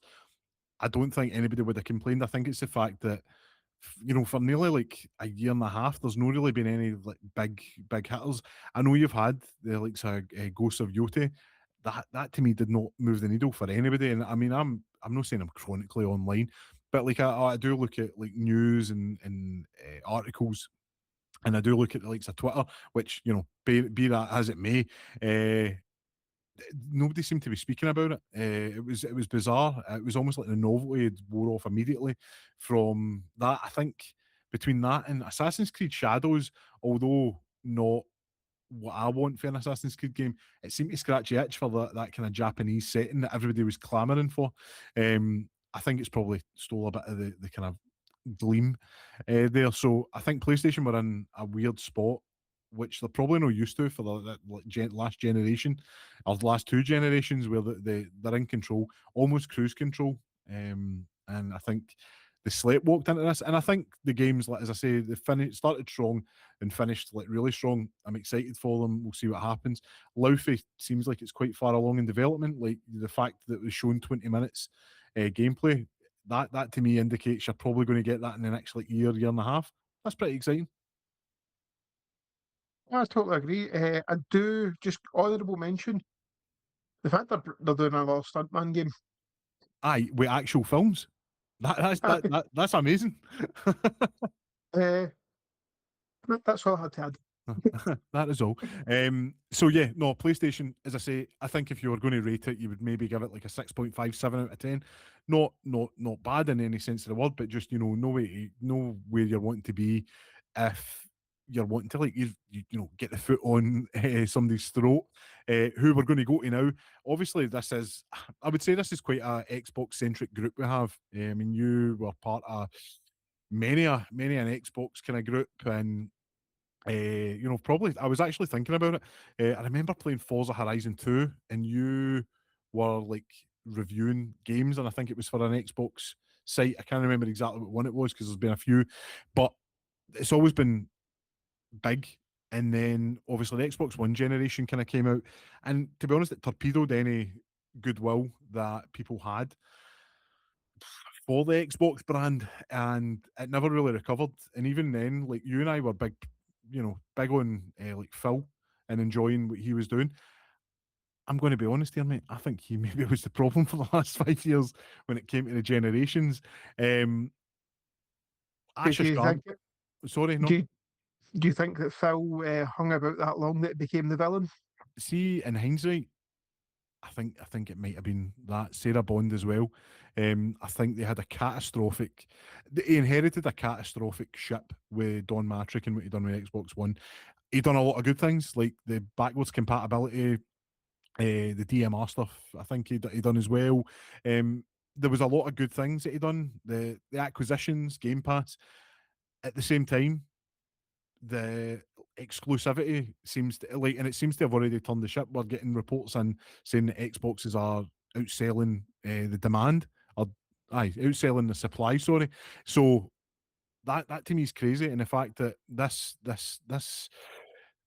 I don't think anybody would have complained. I think it's the fact that for nearly like a year and a half, there's not really been any like big hitters. I know you've had the likes of Ghosts of Yoti. That to me did not move the needle for anybody. And I mean, I'm not saying I'm chronically online, but like I do look at like news and articles, and I do look at the likes of Twitter, which be that as it may. Nobody seemed to be speaking about it. It was bizarre. It was almost like the novelty had wore off immediately from that. I think between that and Assassin's Creed Shadows, although not what I want for an Assassin's Creed game, it seemed to scratch the itch for that kind of Japanese setting that everybody was clamoring for. I think it's probably stole a bit of the kind of gleam there. So I think PlayStation were in a weird spot, which they're probably not used to for the last generation or the last two generations, where they're in control, almost cruise control. And I think they sleptwalked into this. And I think the games, like as I say, they started strong and finished like really strong. I'm excited for them. We'll see what happens. Laufey seems like it's quite far along in development. Like the fact that it was shown 20 minutes gameplay, that to me indicates you're probably going to get that in the next like year and a half. That's pretty exciting. I totally agree. I do just honourable mention the fact that they're doing another Stuntman game. Aye, with actual films. That's amazing. uh, that's all I had to add. That is all. So yeah, no, PlayStation, as I say, I think if you were going to rate it, you would maybe give it like a 6.57 out of 10. Not bad in any sense of the word, but just know where you're wanting to be if you're wanting to like get the foot on somebody's throat. Who we're going to go to now? Obviously, I would say this is quite a Xbox centric group we have. I mean, you were part of many an Xbox kind of group, and probably I was actually thinking about it. I remember playing Forza Horizon 2, and you were like reviewing games, and I think it was for an Xbox site. I can't remember exactly what one it was because there's been a few, but it's always been big. And then obviously the Xbox One generation kind of came out, and to be honest, it torpedoed any goodwill that people had for the Xbox brand, and it never really recovered. And even then, like you and I were big on like Phil and enjoying what he was doing. I'm going to be honest here, mate. I think he maybe was the problem for the last 5 years when it came to the generations. Um, Do Ashes you Guard. think Sorry, do no. you, do you think that Phil hung about that long that it became the villain? See, in hindsight, I think it might have been that Sarah Bond as well. I think they had a catastrophic. He inherited a catastrophic ship with Don Matrick and what he done with Xbox One. He done a lot of good things like the backwards compatibility, the DMR stuff. I think he done as well. There was a lot of good things that he done. The acquisitions, Game Pass. At the same time, the exclusivity seems to like, and it seems to have already turned the ship. We're getting reports in saying that Xboxes are outselling the demand, or outselling the supply. Sorry, so that to me is crazy, and the fact that this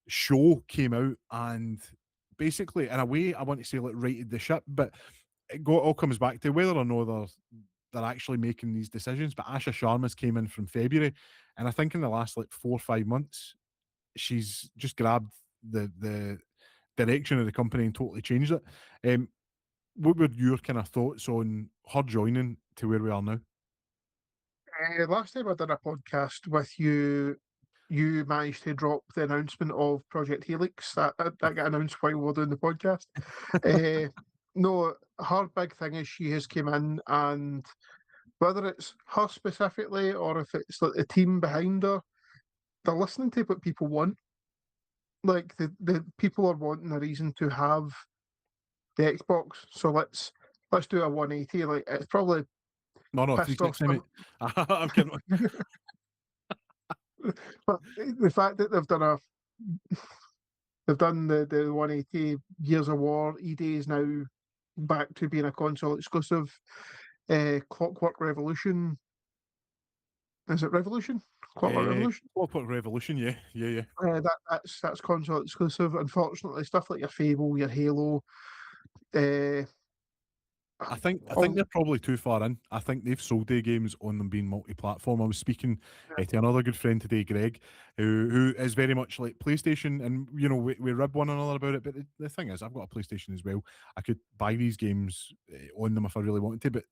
show came out and basically, in a way, I want to say like righted the ship, but all comes back to whether or not they're actually making these decisions. But Asha Sharma's came in from February, and I think in the last like 4 or 5 months, she's just grabbed the direction of the company and totally changed it. What were your kind of thoughts on her joining to where we are now? Last time I did a podcast with you, you managed to drop the announcement of Project Helix. That got announced while we were doing the podcast. No, her big thing is she has came in, and whether it's her specifically or if it's like the team behind her, they're listening to what people want. Like the people are wanting a reason to have the Xbox. So let's do a 180. Like it's probably No, pissed off 360, mate. some, I'm kidding. but the fact that they've done the 180 Years of War, ED is now back to being a console exclusive. Clockwork Revolution. Is it Revolution? Clockwork Revolution? Clockwork Revolution, yeah, yeah, yeah. That's console exclusive. Unfortunately, stuff like your Fable, your Halo, uh, I think all they're probably too far in. I think they've sold their games on them being multi-platform. I was speaking to another good friend today, Greg, who is very much like PlayStation, and you know we rib one another about it. But the thing is, I've got a PlayStation as well. I could buy these games on them if I really wanted to, but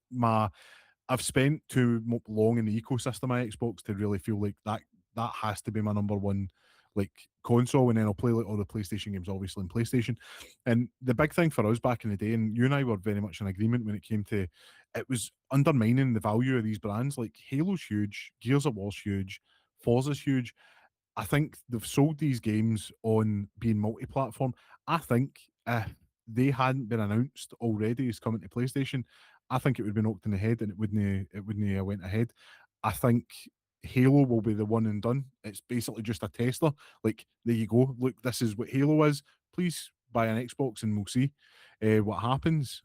I've spent too long in the ecosystem of Xbox to really feel like that has to be my number one like console, and then I'll play like all the PlayStation games, obviously in PlayStation. And the big thing for us back in the day, and you and I were very much in agreement when it came to it was undermining the value of these brands. Like Halo's huge, Gears of War's huge, Forza's huge. I think they've sold these games on being multi-platform. I think if they hadn't been announced already as coming to PlayStation, I think it would be knocked in the head and it wouldn't went ahead. I think Halo will be the one and done. It's basically just a tester. Like there you go. Look, this is what Halo is. Please buy an Xbox and we'll see what happens.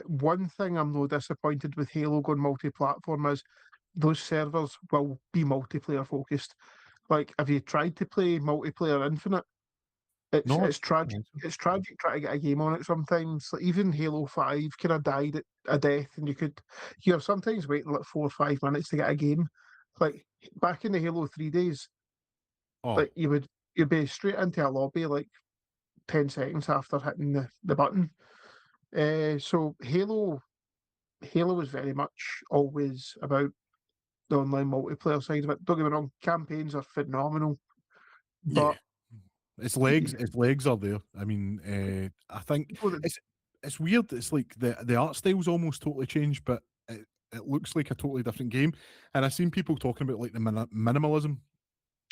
one thing I'm no disappointed with Halo going multi-platform is those servers will be multiplayer focused. Like, have you tried to play multiplayer Infinite? It's No, it's tragic. It's tragic trying to get a game on it sometimes. Like even Halo 5 kind of died at a death, and you're sometimes waiting like 4 or 5 minutes to get a game. Like back in the Halo 3 days, oh like you'd be straight into a lobby like 10 seconds after hitting the button. So Halo was very much always about the online multiplayer side of it. Don't get me wrong, campaigns are phenomenal, yeah. but Its legs are there. I mean, I think people that it's weird. It's like the art style's almost totally changed, but it looks like a totally different game. And I've seen people talking about like the minimalism.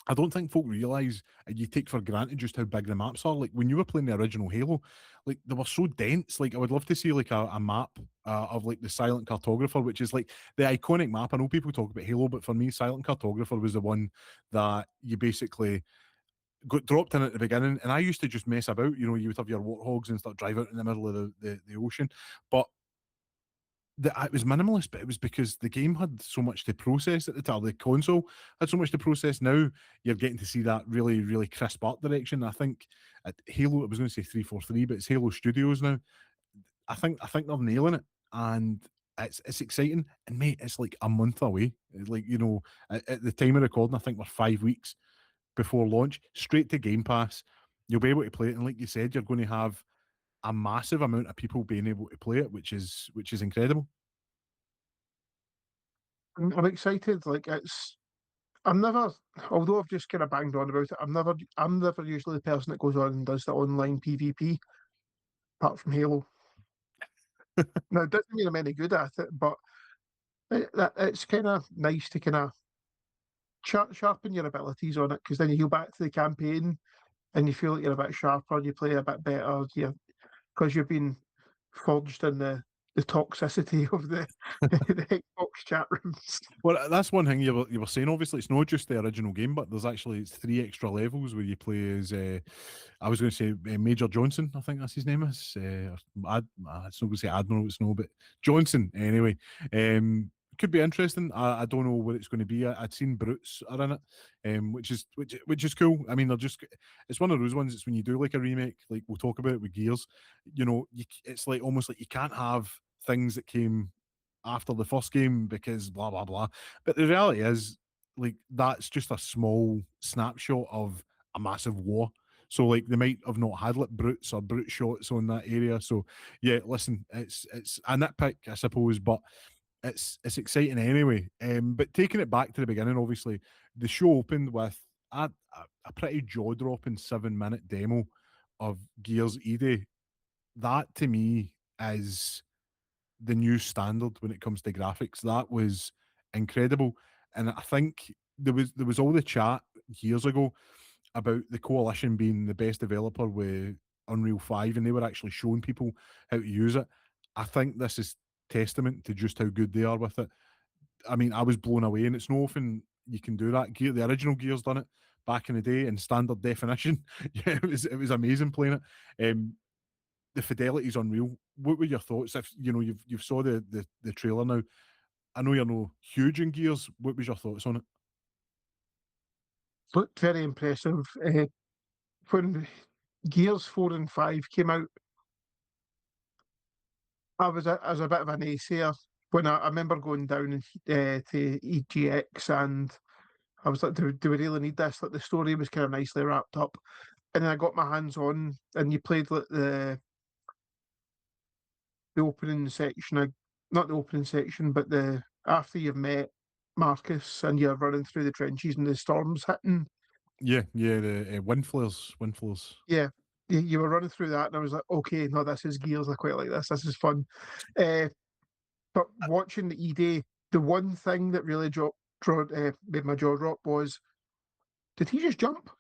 I don't think folk realise and you take for granted just how big the maps are. Like when you were playing the original Halo, like they were so dense. Like I would love to see like a map of like the Silent Cartographer, which is like the iconic map. I know people talk about Halo, but for me, Silent Cartographer was the one that you basically got dropped in at the beginning, and I used to just mess about. You know, you would have your warthogs and start driving out in the middle of the ocean. But it was minimalist, but it was because the game had so much to process at the time. The console had so much to process. Now you're getting to see that really, really crisp art direction. I think at Halo, I was going to say 343, but it's Halo Studios now. I think they're nailing it, and it's exciting. And mate, it's like a month away. Like you know, at the time of recording, I think we're 5 weeks before launch, straight to Game Pass. You'll be able to play it, and like you said, you're going to have a massive amount of people being able to play it, which is incredible. I'm excited. Like I'm never, although I've just kind of banged on about it. I'm never usually the person that goes on and does the online PvP, apart from Halo. Now it doesn't mean I'm any good at it, but it's kind of nice to kind of sharpen your abilities on it because then you go back to the campaign and you feel like you're a bit sharper, you play a bit better, because you've been forged in the toxicity of the Xbox chat rooms. Well, that's one thing you were saying. Obviously, it's not just the original game, but there's actually it's 3 extra levels where you play as. I was going to say Major Johnson. I think that's his name is. It's not going to say Admiral. It's no, but Johnson. Anyway, could be interesting. I don't know what it's going to be. I'd seen Brutes are in it, which is cool. I mean, they're just. It's one of those ones. It's when you do like a remake, like we'll talk about it with Gears. It's like almost like you can't have things that came after the first game because blah blah blah. But the reality is, like that's just a small snapshot of a massive war. So like they might have not had like brutes or brute shots on that area. So yeah, listen, it's a nitpick, I suppose, but it's exciting anyway. But taking it back to the beginning, obviously, the show opened with a pretty jaw dropping 7 minute demo of Gears E-Day. That to me is the new standard when it comes to graphics. That was incredible, and I think there was all the chat years ago about the Coalition being the best developer with Unreal 5, and they were actually showing people how to use it. I think this is testament to just how good they are with it. I mean, I was blown away, and it's no often you can do that. The original Gears done it back in the day in standard definition. Yeah, it was amazing playing it. The fidelity's unreal. What were your thoughts? If you've saw the trailer now, I know you're no huge in Gears. What was your thoughts on it? Looked very impressive. When Gears 4 and 5 came out, I was a bit of a naysayer. When I remember going down to EGX, and I was like, do we really need this? Like the story was kind of nicely wrapped up. And then I got my hands on, and you played like the opening section, not the opening section, but the after you've met Marcus and you're running through the trenches and the storm's hitting. Yeah, yeah, the wind flares. Yeah, you were running through that, and I was like, okay, no, this is Gears. I quite like this. This is fun. Uh, but watching the E-Day, the one thing that really made my jaw drop was, did he just jump?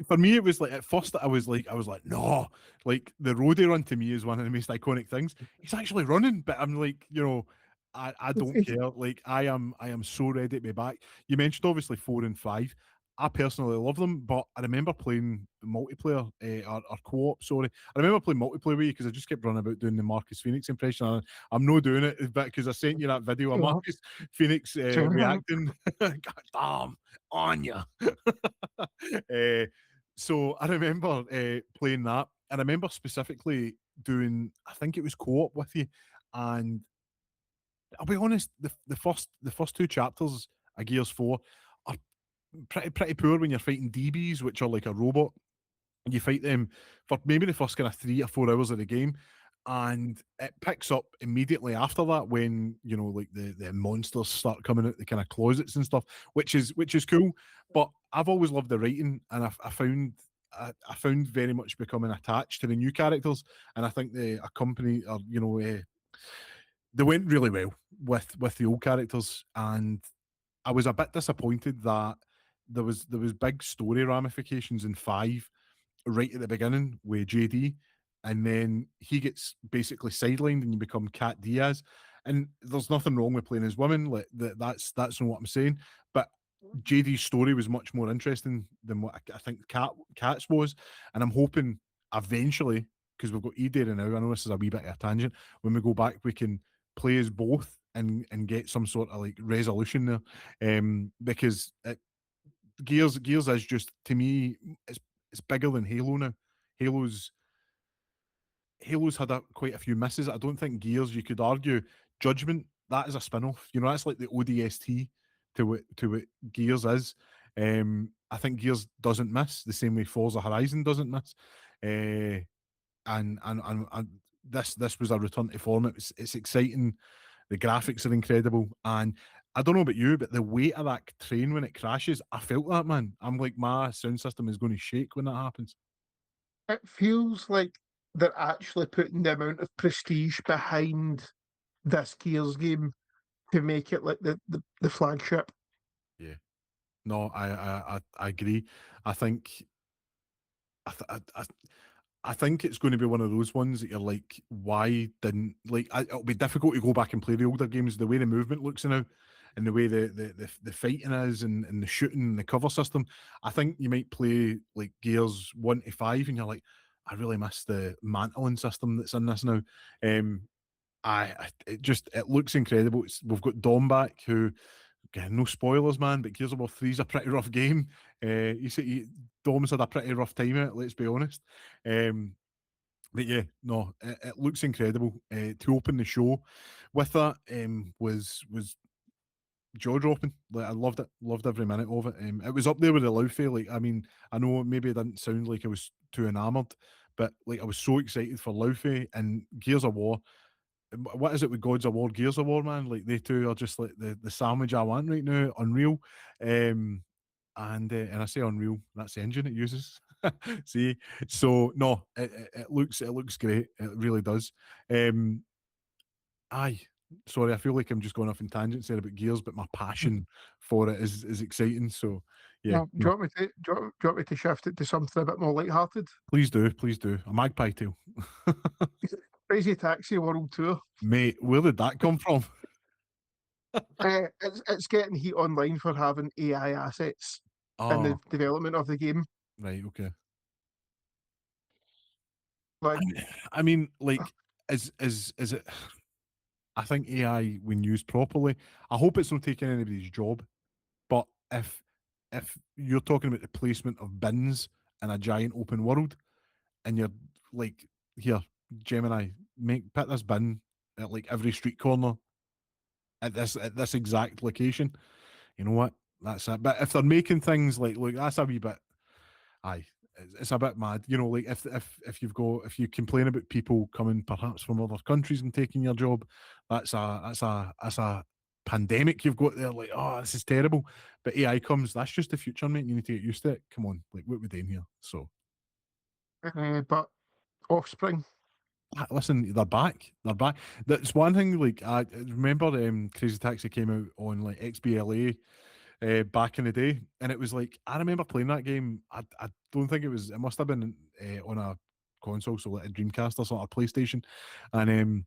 For me, it was like at first I was like, no, like the roadie run to me is one of the most iconic things. He's actually running, but I'm like, I don't care. Like I am so ready to be back. You mentioned obviously 4 and 5. I personally love them, but I remember playing multiplayer or co-op. Sorry, I remember playing multiplayer with you because I just kept running about doing the Marcus Phoenix impression. I'm not doing it, but because I sent you that video of Oh, Marcus Phoenix sure. reacting. God damn on you. So I remember playing that. I remember specifically doing, I think it was co-op with you, and I'll be honest, the first 2 chapters of Gears 4 are pretty poor when you're fighting DBs, which are like a robot. You fight them for maybe the first kind of 3 or 4 hours of the game, and it picks up immediately after that when like the monsters start coming out the kind of closets and stuff, which is cool. But I've always loved the writing, and I found very much becoming attached to the new characters, and I think they accompany or they went really well with the old characters, and I was a bit disappointed that there was big story ramifications in 5 right at the beginning with JD, and then he gets basically sidelined and you become Cat Diaz. And there's nothing wrong with playing as women, like that's not what I'm saying. But JD's story was much more interesting than what I think Cat's was, and I'm hoping eventually, because we've got Eder now. I know this is a wee bit of a tangent. When we go back, we can play as both and get some sort of like resolution there, because Gears is just to me it's bigger than Halo now. Halo's Halo's had quite a few misses. I don't think Gears, you could argue, Judgment, that is a spin-off. That's like the ODST to what Gears is. I think Gears doesn't miss the same way Forza Horizon doesn't miss. And this was a return to form. It's exciting. The graphics are incredible, and I don't know about you, but the weight of that train when it crashes, I felt that, man. I'm like, my sound system is going to shake when that happens. It feels like they're actually putting the amount of prestige behind this Gears game to make it like the flagship. Yeah. No, I agree. I think I, th- I I think it's going to be one of those ones that you're like, why didn't like? It'll be difficult to go back and play the older games. The way the movement looks now, and the way the fighting is, and the shooting, and the cover system. I think you might play like Gears 1 to 5, and you're like, I really miss the mantling system that's in this now. Um, it looks incredible. We've got Dom back, who, again, no spoilers, man, but Gears of War 3 is a pretty rough game. Dom's had a pretty rough time of it, let's be honest. Um, but yeah, no, it looks incredible. To open the show with that was jaw dropping. Like, I loved it, loved every minute of it. It was up there with the Laufey. Like, I mean, I know maybe it didn't sound like I was too enamored, but like I was so excited for Laufey and Gears of War. What is it with God's of War, Gears of War, man? Like, they two are just like the sandwich I want right now. Unreal. And I say unreal, that's the engine it uses. See, so no, it looks great. It really does. Aye. Sorry, I feel like I'm just going off in tangents there about Gears, but my passion for it is exciting. So yeah, Well, no, do you want me to shift it to something a bit more light-hearted? please do, please do. A magpie tail. Crazy Taxi World Tour. Mate, where did that come from? It's getting heat online for having AI assets in the Oh, development of the game. right, okay. Like, I mean, like, is it? I think AI, when used properly, I hope it's not taking anybody's job. But if you're talking about the placement of bins in a giant open world, and you're like, here, Gemini, put this bin at like every street corner at this exact location. You know what? That's it. But if they're making things like, look, that's a wee bit. Aye, it's a bit mad. You know, like if you complain about people coming perhaps from other countries and taking your job, that's a pandemic you've got there. Like, oh, this is terrible. But AI comes, that's just the future, mate. You need to get used to it. Come on, like, what we're doing here. So but Offspring. listen, they're back. They're back. That's one thing. Like, I remember, Crazy Taxi came out on like XBLA back in the day, and it was like, I remember playing that game. I don't think it was. It must have been on a console, so like a Dreamcast or sort of PlayStation, and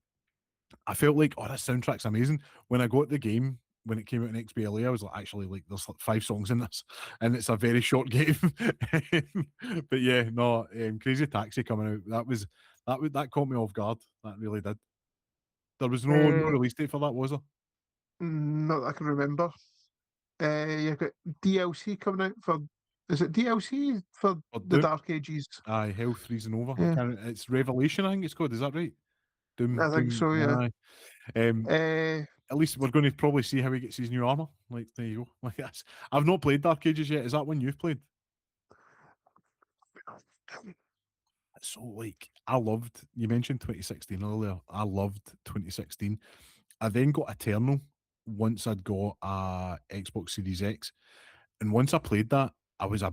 I felt like, oh, this soundtrack's amazing. When I got the game, when it came out in XBLA, I was like, actually, like, there's like 5 songs in this, and it's a very short game. But yeah, no, Crazy Taxi coming out, that caught me off guard. That really did. There was no Uh, release date for that, was there? Not that I can remember. You've got DLC coming out for. Is it DLC for Or the Doom? Dark Ages? Aye, Health Freezing Over. I Yeah, can't. It's Revelation, I think it's called. Is that right? I think Doom. so. Yeah. Aye. Um, Uh, at least we're going to probably see how he gets his new armor. Like, there you go. Like, that's. I've not played Dark Ages yet. Is that one you've played? So, like, I loved. You mentioned 2016 earlier. I loved 2016. I then got Eternal once I'd got a Xbox Series X, and once I played that, I was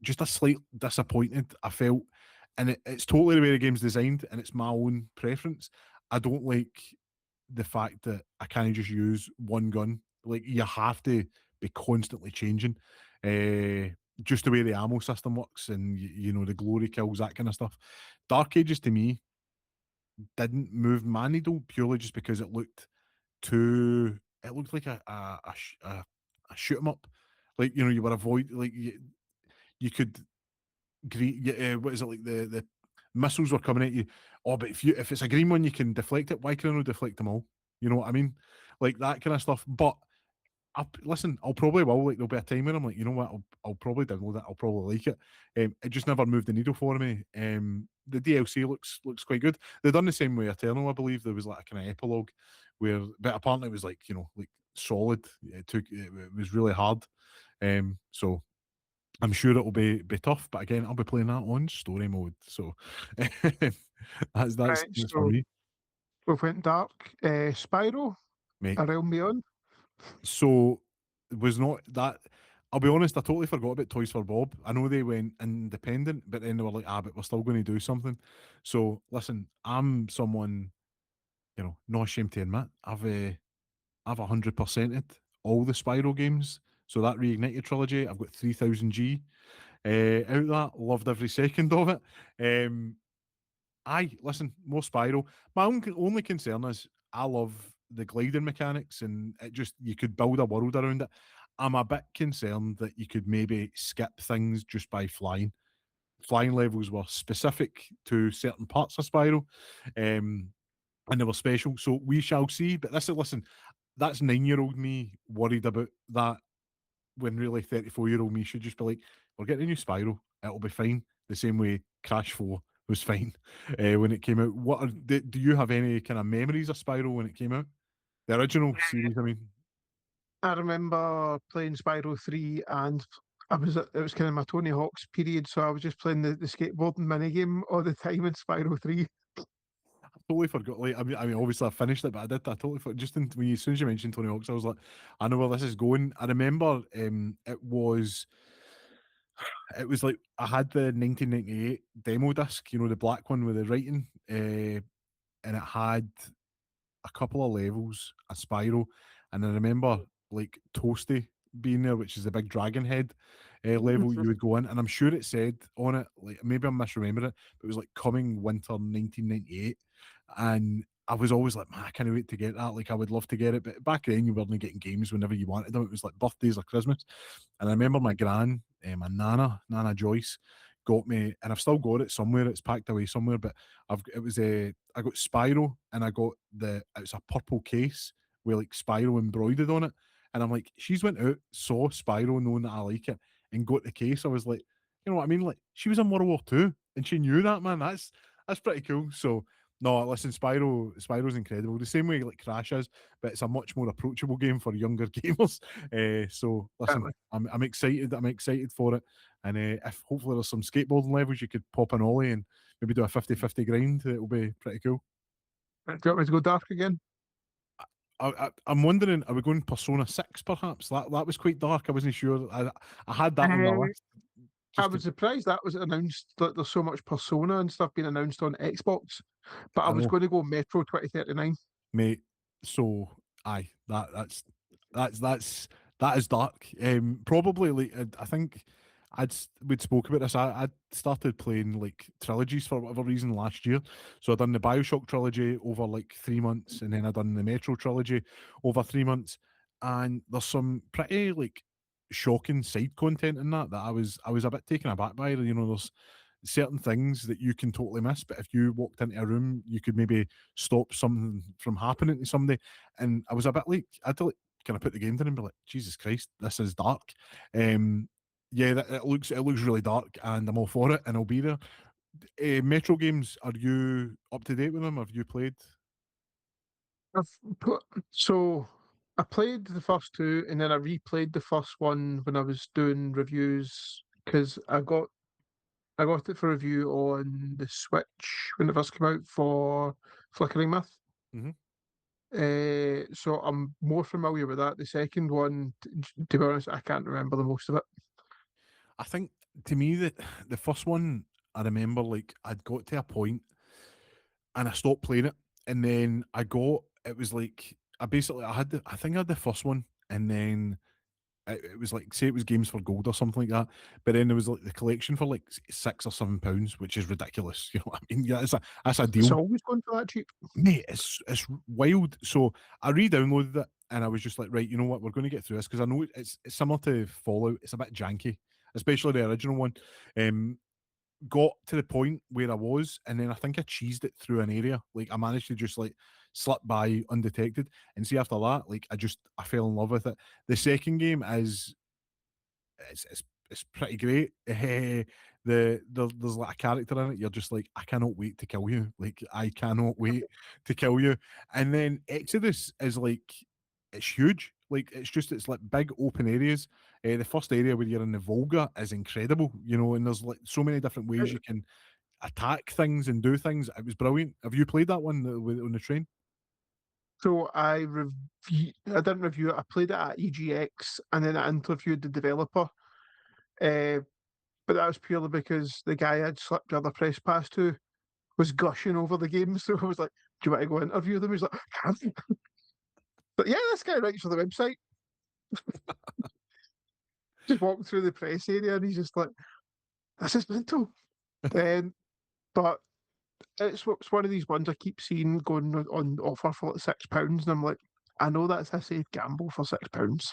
just a slight disappointed. I felt, and it's totally the way the game's designed, and it's my own preference. I don't like the fact that I can't just use one gun. Like, you have to be constantly changing. Just the way the ammo system works, and the glory kills, that kind of stuff. Dark Ages to me didn't move my needle purely just because it looked like a shoot 'em up. Like, you were avoid like you could green. What is it, like, the missiles were coming at you? Oh, but if it's a green one, you can deflect it. Why can I not deflect them all? You know what I mean? Like, that kind of stuff. But listen, I'll probably will. Like, there'll be a time when I'm like, you know what? I'll probably download it. I'll probably like it. It just never moved the needle for me. The DLC looks quite good. They've done the same with Eternal, I believe. There was like a kind of epilogue but apparently it was like, like, solid. It was really hard. So I'm sure it'll be tough. But again, I'll be playing that on story mode. So that's right. that's for So me, we went dark. Spyro, mate. A Realm Beyond. So it was not that. I'll be honest, I totally forgot about Toys for Bob. I know they went independent, but then they were like, but we're still going to do something. So listen, I'm someone, not ashamed to admit, I've 100%ed all the Spyro games. So that Reignited trilogy, I've got 3000G out of that. Loved every second of it. Aye, listen, more Spyro. My only concern is I love the gliding mechanics, and it just you could build a world around it. I'm a bit concerned that you could maybe skip things just by flying. Flying levels were specific to certain parts of Spyro, and they were special. So we shall see. But listen, that's 9-year-old me worried about that, when really 34-year-old me should just be like, we're getting a new Spyro, it'll be fine. The same way Crash 4 was fine when it came out. Do you have any kind of memories of Spyro when it came out? The original series, I mean. I remember playing Spyro 3 and it was kind of my Tony Hawk's period, so I was just playing the skateboarding minigame all the time in Spyro 3. I totally forgot. Like, I mean, obviously I finished it, but I totally forgot. Just as soon as you mentioned Tony Hawk's, I was like, I know where this is going. I remember it was like I had the 1998 demo disc, the black one with the writing, and it had a couple of levels, a Spyro, and I remember like Toasty being there, which is the big dragon head level you would go in, and I'm sure it said on it, like maybe I'm misremembering it, but it was like coming winter 1998, and I was always like, man, I can't wait to get that. Like, I would love to get it, but back then you weren't getting games whenever you wanted them. It was like birthdays or Christmas, and I remember my gran, my Nana Joyce, got me, and I've still got it somewhere. It's packed away somewhere, but it was a I got Spyro, and I got it's a purple case with like Spyro embroidered on it, and I'm like, she's went out, saw Spyro, knowing that I like it, and got the case. I was like, you know what I mean? Like, she was in World War Two, and she knew that, man. That's pretty cool. So no, listen, Spyro's incredible. The same way like Crash is, but it's a much more approachable game for younger gamers. So listen, Certainly. I'm excited. I'm excited for it. And if hopefully there's some skateboarding levels, you could pop an ollie and maybe do a 50-50 grind. It'll be pretty cool. Do you want me to go dark again? I'm wondering, are we going Persona 6 perhaps? That was quite dark. I wasn't sure. I had that on my Uh, list. I Just to, was surprised that was announced, that there's so much Persona and stuff being announced on Xbox, but I I was know. going to go Metro 2039. Mate. So aye, that is dark. Probably like I think we'd spoke about this. I'd started playing like trilogies for whatever reason last year. So I done the Bioshock trilogy over like 3 months, and then I done the Metro trilogy over 3 months. And there's some pretty like shocking side content in that I was a bit taken aback by. There's certain things that you can totally miss, but if you walked into a room, you could maybe stop something from happening to somebody. And I was a bit like, I had to like kind of put the game down and be like, Jesus Christ, this is dark. Yeah, it looks really dark, and I'm all for it, and I'll be there. Metro games, are you up to date with them? Have you played? So I played the first two, and then I replayed the first one when I was doing reviews because I got it for review on the Switch when it first came out for Flickering Myth. Hmm. So I'm more familiar with that. The second one, to be honest, I can't remember the most of it. I think to me that the first one, I remember like I'd got to a point and I stopped playing it, and then it was like I think I had the first one, and then it was like, say it was games for gold or something like that, but then there was like the collection for like £6 or £7, which is ridiculous. You know what I mean? Yeah, that's a It's deal, always going for that cheap. mate. It's wild. So I re-downloaded it, and I was just like, right, you know what, we're going to get through this, because I know it's similar to Fallout. It's a bit janky, especially the original one. Um, got to the point where I was, and then I think I cheesed it through an area. Like, I managed to just like slip by undetected, and see, after that, like I fell in love with it. The second game is it's pretty great. There's like a character in it. You're just like, I cannot wait to kill you. Like, I cannot wait to kill you. And then Exodus is like, it's huge. Like, it's like big open areas. The first area where you're in the Volga is incredible. And there's like so many different ways you can attack things and do things. It was brilliant. Have you played that one on the train? So I didn't review it. I played it at EGX, and then I interviewed the developer. Uh, but that was purely because the guy I'd slipped the other press pass to was gushing over the game. So I was like, "Do you want to go interview them?" He's like, "I can't." But yeah, this guy writes for the website. Just walking through the press area, and he's just like, "This is mental." Then, but it's one of these ones I keep seeing going on offer for like £6, and I'm like, I know that's a safe gamble for £6.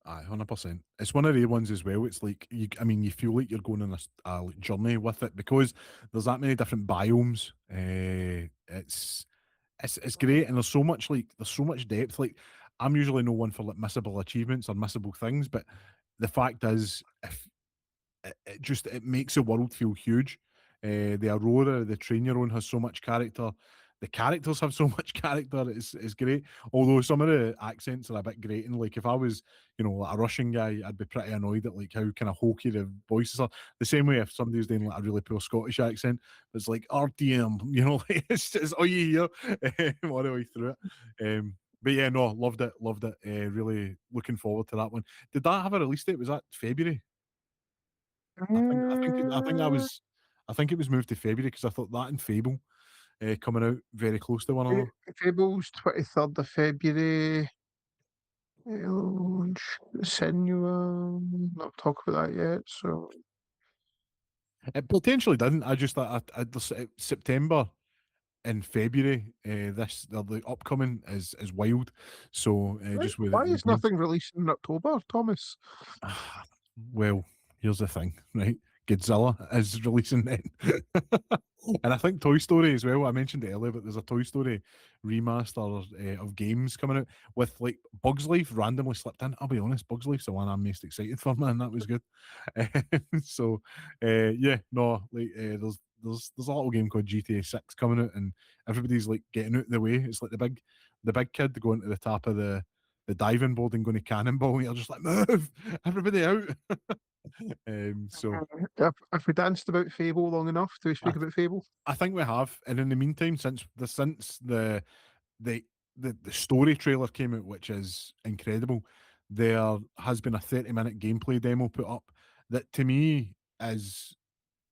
Aye, 100%. It's one of the ones as well. It's like I mean, you feel like you're going on a like, journey with it because there's that many different biomes. It's great, and there's so much depth. Like I'm usually no one for like missable achievements or missable things, but the fact is, if it makes the world feel huge. The Aurora, the train you're on, has so much character. The characters have so much character. It's great. Although some of the accents are a bit grating. Like if I was, like a Russian guy, I'd be pretty annoyed at like how kind of hokey the voices are. The same way if somebody's doing like a really poor Scottish accent, it's like RDM. Like it's all you hear all the way through it. But yeah, no, loved it, loved it. Really looking forward to that one. Did that have a release date? Was that February? I think it was moved to February because I thought that and Fable coming out very close to one another. Fable's 23rd of February. Senua, not talk about that yet. So It potentially didn't. I just thought September and February. The upcoming is wild. So just with why the is games. nothing released in October, Thomas? Well, here's the thing, right? Godzilla is releasing then. And I think Toy Story as well. I mentioned it earlier, but there's a Toy Story remaster of games coming out with like Bugs Life randomly slipped in. I'll be honest, Bugs Life's the one I'm most excited for, man. That was good. So, yeah, no, like there's a little game called GTA 6 coming out, and everybody's like getting out of the way. It's like the big kid going to the top of the diving board and going to cannonball. And you're just like, move, everybody out. So If we danced about Fable long enough, do we I, speak about Fable? I think we have, and in the meantime, since the the story trailer came out, which is incredible, there has been a 30-minute gameplay demo put up that to me is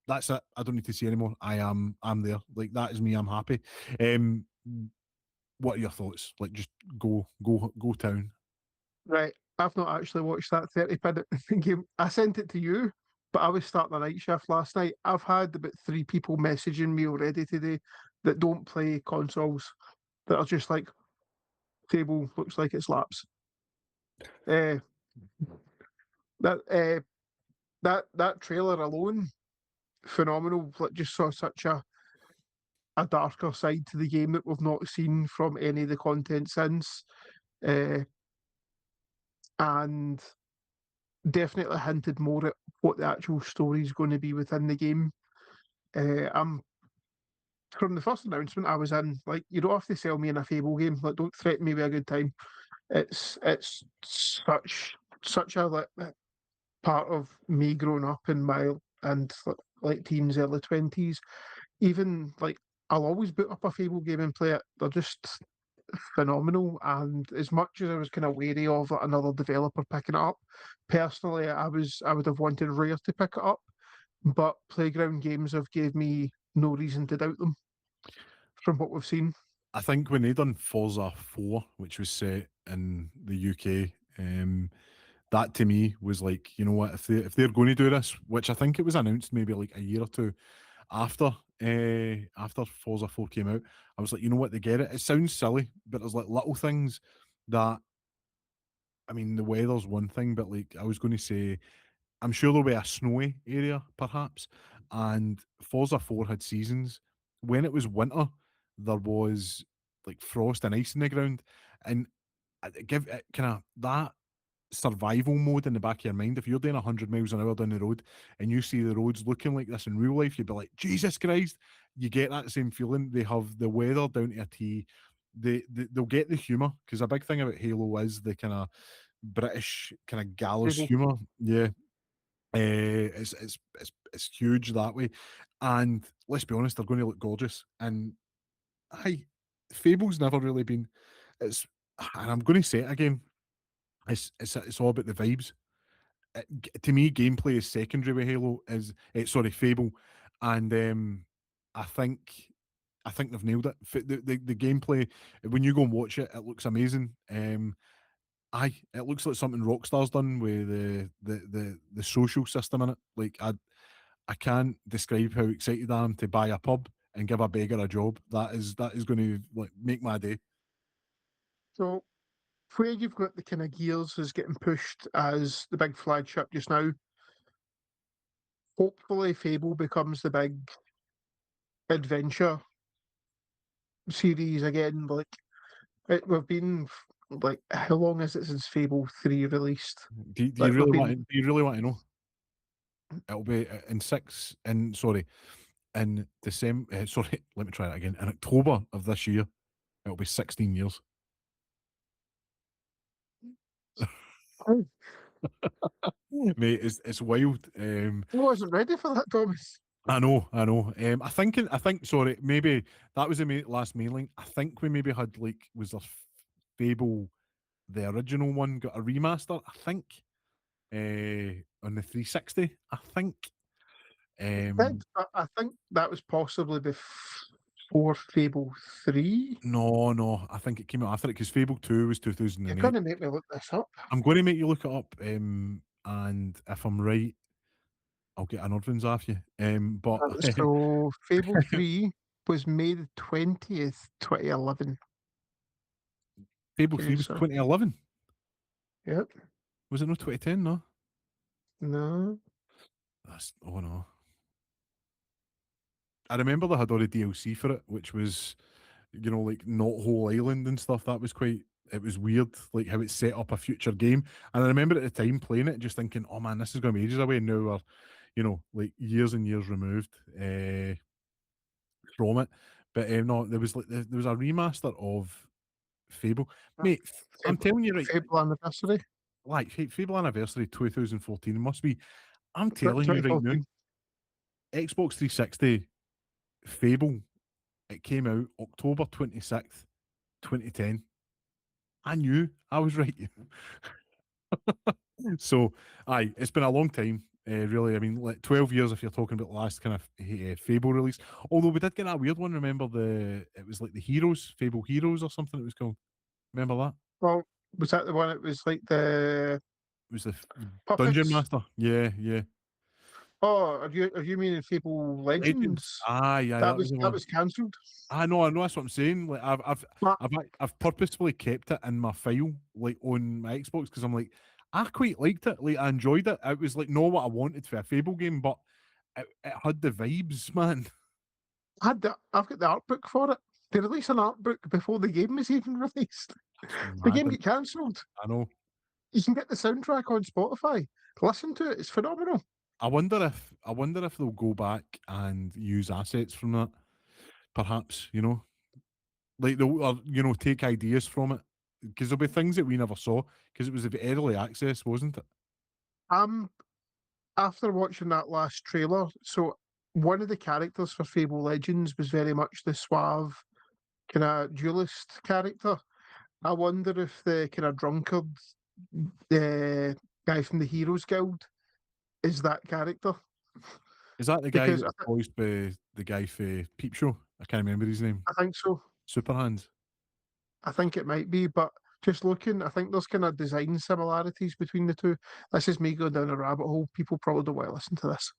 that's it. I don't need to see anymore. I'm there. Like that is me. I'm happy. Um, what are your thoughts? Like just go town. Right. I've not actually watched that 30-minute game. I sent it to you, but I was starting a night shift last night. I've had about 3 people messaging me already today that don't play consoles, that are just like, Fable looks like it slaps. Uh, that that trailer alone, phenomenal. Like, just saw such a darker side to the game that we've not seen from any of the content since, uh, and definitely hinted more at what the actual story is going to be within the game. I'm From the first announcement I was in, like, you don't have to sell me in a Fable game. Like, don't threaten me with a good time. It's such a like part of me growing up in my and like teens, early 20s. Even like I'll always boot up a Fable game and play it. They're just phenomenal. And as much as I was kind of wary of another developer picking it up, personally, I would have wanted Rare to pick it up, but Playground Games have gave me no reason to doubt them from what we've seen. I think when they done Forza 4, which was set in the UK, that to me was like, you know what, if they're going to do this, which I think it was announced maybe like a year or two after Forza 4 came out, I was like, you know what, they get it. It sounds silly, but there's like little things that I mean, the weather's one thing, but like I was going to say, I'm sure there'll be a snowy area perhaps, and Forza 4 had seasons. When it was winter, there was like frost and ice in the ground, and give it kind of that survival mode in the back of your mind. If you're doing 100 miles an hour down the road and you see the roads looking like this in real life, you'd be like, Jesus Christ. You get that same feeling. They have the weather down to a T. They'll get the humour, because a big thing about Halo is the kind of British kind of gallus Fable. humour. Yeah. It's huge that way. And let's be honest, they're going to look gorgeous. And I Fable's never really been it's and I'm going to say it again, it's all about the vibes. To me, gameplay is secondary with Halo. Sorry, Fable, and I think I think they've nailed it. The gameplay, when you go and watch it, it looks amazing. It looks like something Rockstar's done with the social system in it. Like I can't describe how excited I am to buy a pub and give a beggar a job. That is going to like make my day. So where you've got the kind of gears is getting pushed as the big flagship just now. Hopefully, Fable becomes the big adventure series again. Like we've been like how long is it since Fable 3 released? Do you Like we've really want to, been do you really want to know? It'll be in December. Sorry, let me try that again. In October of this year, it'll be 16 years. I Mate, it's wild. wasn't ready for that, Thomas. I know, I know. I think. Sorry, maybe that was the last mailing. I think we maybe had like was there Fable, the original one, got a remaster. I think on the 360. I think. Did I think that was possibly before Fable 3? No, no. I think it came out after it because Fable 2 was You're 2008. gonna make me look this up. I'm going to make you look it up. And if I'm right, I'll get an orphans off you. But So Fable 3 was May the 20th, 2011. Fable Okay, 3 was so 2011. yep. Was it not 2010? No. No. Oh no. I remember they had all the DLC for it, which was, like not whole island and stuff. That was quite. It was weird, like how it set up a future game. And I remember at the time playing it, just thinking, "Oh man, this is going to be ages away." And now we're, like years and years removed from it. But no, there was there was a remaster of Fable, mate. I'm Fable, telling you, right, Fable Anniversary, like Fable Anniversary 2014 must be. I'm telling you right now, 2014. Xbox 360 Fable. It came out October 26th, 2010. I knew I was right. So, aye, it's been a long time, really. I mean, like 12 years if you're talking about the last kind of Fable release. Although we did get that weird one. Remember it was like the Heroes, Fable Heroes or something it was called. Remember that? Well, was that the one? It was like the It was the Dungeon puppets. Master. Yeah, yeah. Oh, are you meaning Fable Legends. Legends? Aye, aye, That that was was the that one. was cancelled. I know that's what I'm saying. Like I've purposefully kept it in my file, like on my Xbox, because I'm like, I quite liked it. Like I enjoyed it. It was like not what I wanted for a Fable game, but it had the vibes, man. I've got the art book for it. They released an art book before the game was even released. That's The mad. game get cancelled. I know. You can get the soundtrack on Spotify. Listen to it; it's phenomenal. I wonder if they'll go back and use assets from that. Perhaps, like they'll take ideas from it. Because there'll be things that we never saw, because it was the early access, wasn't it? Um, after watching that last trailer, so one of the characters for Fable Legends was very much the suave kind of duelist character. I wonder if the kind of drunkard, the guy from the Heroes Guild, is that character. Is that the guy Because that was voiced by the guy for Peep Show? I can't remember his name. I think so. Superhands. I think it might be, but just looking, I think there's kind of design similarities between the two. This is me going down a rabbit hole. People probably don't want to listen to this.